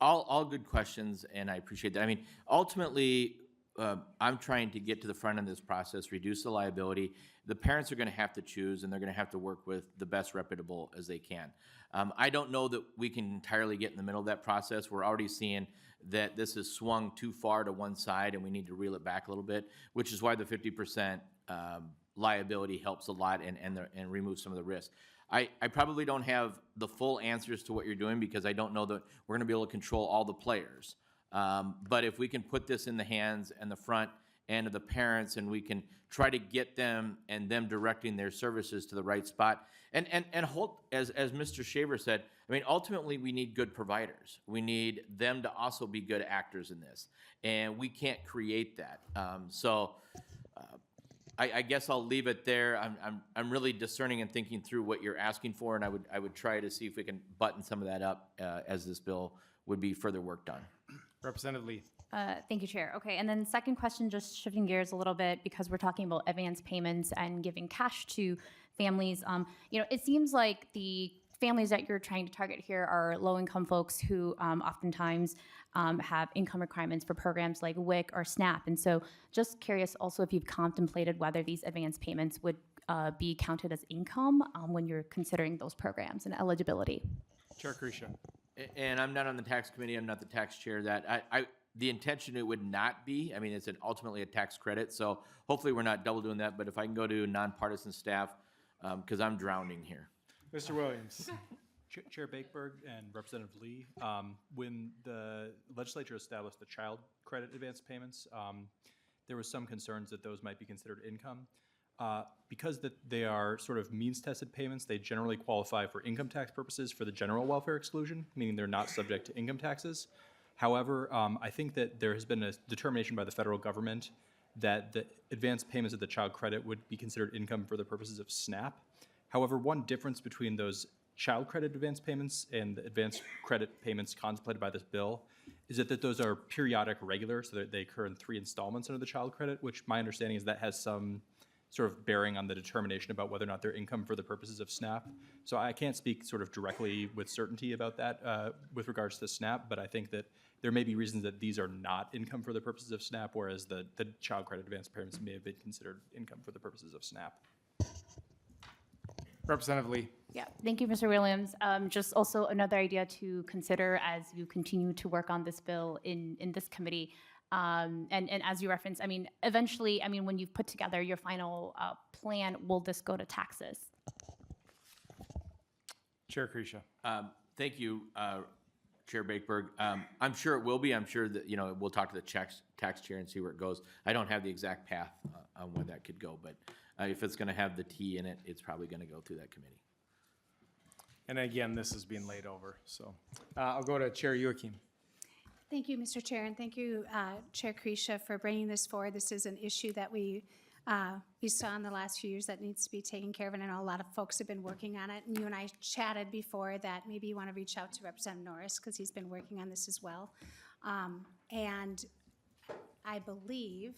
All good questions, and I appreciate that. I mean, ultimately, I'm trying to get to the front end of this process, reduce the liability. The parents are going to have to choose, and they're going to have to work with the best reputable as they can. I don't know that we can entirely get in the middle of that process. We're already seeing that this has swung too far to one side, and we need to reel it back a little bit, which is why the 50% liability helps a lot and removes some of the risk. I probably don't have the full answers to what you're doing because I don't know that we're going to be able to control all the players. But if we can put this in the hands and the front end of the parents, and we can try to get them and them directing their services to the right spot, and as Mr. Shaver said, I mean, ultimately we need good providers. We need them to also be good actors in this, and we can't create that. I guess I'll leave it there. I'm really discerning and thinking through what you're asking for, and I would try to see if we can button some of that up as this bill would be further work done. Representative Lee. Thank you, Chair. Okay, and then second question, just shifting gears a little bit because we're talking about advance payments and giving cash to families. It seems like the families that you're trying to target here are low-income folks who oftentimes have income requirements for programs like WIC or SNAP. And so just curious also if you've contemplated whether these advance payments would be counted as income when you're considering those programs and eligibility. Chair Kresha. And I'm not on the tax committee, I'm not the tax chair. That the intention, it would not be. I mean, it's ultimately a tax credit, so hopefully we're not double doing that. But if I can go to nonpartisan staff, because I'm drowning here. Mr. Williams. Chair Bakeberg and Representative Lee, when the legislature established the child credit advance payments, there was some concerns that those might be considered income. Because they are sort of means-tested payments, they generally qualify for income tax purposes for the general welfare exclusion, meaning they're not subject to income taxes. However, I think that there has been a determination by the federal government that the advance payments of the child credit would be considered income for the purposes of SNAP. However, one difference between those child credit advance payments and the advance credit payments contemplated by this bill is that those are periodic regular, so that they occur in 3 installments under the child credit, which my understanding is that has some sort of bearing on the determination about whether or not they're income for the purposes of SNAP. So I can't speak sort of directly with certainty about that with regards to SNAP, but I think that there may be reasons that these are not income for the purposes of SNAP, whereas the child credit advance payments may have been considered income for the purposes of SNAP. Representative Lee. Yeah, thank you, Mr. Williams. Just also another idea to consider as you continue to work on this bill in this committee. And as you referenced, I mean, eventually, I mean, when you've put together your final plan, will this go to taxes? Chair Kresha. Thank you, Chair Bakeberg. I'm sure it will be. I'm sure that, we'll talk to the tax chair and see where it goes. I don't have the exact path on where that could go, but if it's going to have the T in it, it's probably going to go through that committee. And again, this is being laid over, so. I'll go to Chair Youakim. Thank you, Mr. Chair, and thank you, Chair Kresha, for bringing this forward. This is an issue that we saw in the last few years that needs to be taken care of, and I know a lot of folks have been working on it. And you and I chatted before that maybe you want to reach out to Representative Norris because he's been working on this as well. And I believe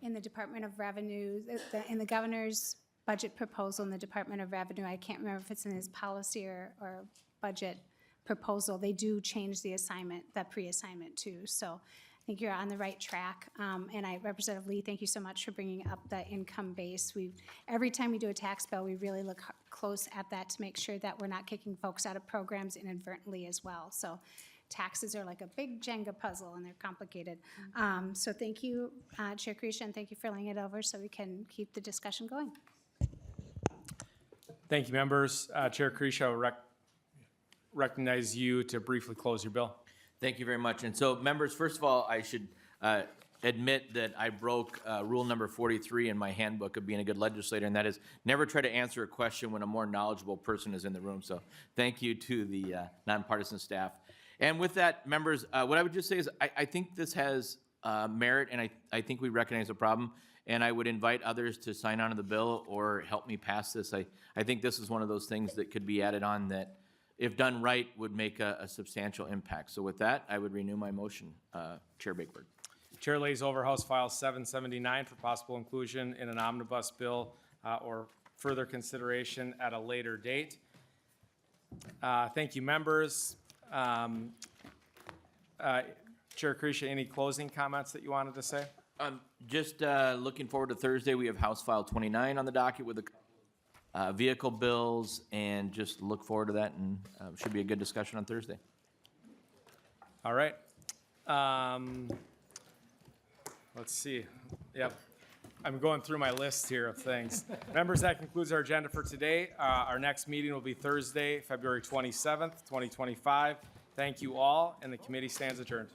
in the Department of Revenue, in the governor's budget proposal in the Department of Revenue, I can't remember if it's in his policy or budget proposal, they do change the assignment, that pre-assignment too. So I think you're on the right track. And Representative Lee, thank you so much for bringing up the income base. Every time we do a tax bill, we really look close at that to make sure that we're not kicking folks out of programs inadvertently as well. So taxes are like a big Jenga puzzle and they're complicated. So thank you, Chair Kresha, and thank you for laying it over so we can keep the discussion going. Thank you, members. Chair Kresha will recognize you to briefly close your bill. Thank you very much. And so, members, first of all, I should admit that I broke rule number 43 in my handbook of being a good legislator, and that is never try to answer a question when a more knowledgeable person is in the room. So thank you to the nonpartisan staff. And with that, members, what I would just say is I think this has merit, and I think we recognize the problem, and I would invite others to sign on to the bill or help me pass this. I think this is one of those things that could be added on that, if done right, would make a substantial impact. So with that, I would renew my motion, Chair Bakeberg. Chair lays over House File 779 for possible inclusion in an omnibus bill or further consideration at a later date. Thank you, members. Chair Kresha, any closing comments that you wanted to say? Just looking forward to Thursday, we have House File 29 on the docket with the vehicle bills, and just look forward to that, and should be a good discussion on Thursday. All right. Let's see. Yep. I'm going through my list here of things. Members, that concludes our agenda for today. Our next meeting will be Thursday, February 27th, 2025. Thank you all, and the committee stands adjourned.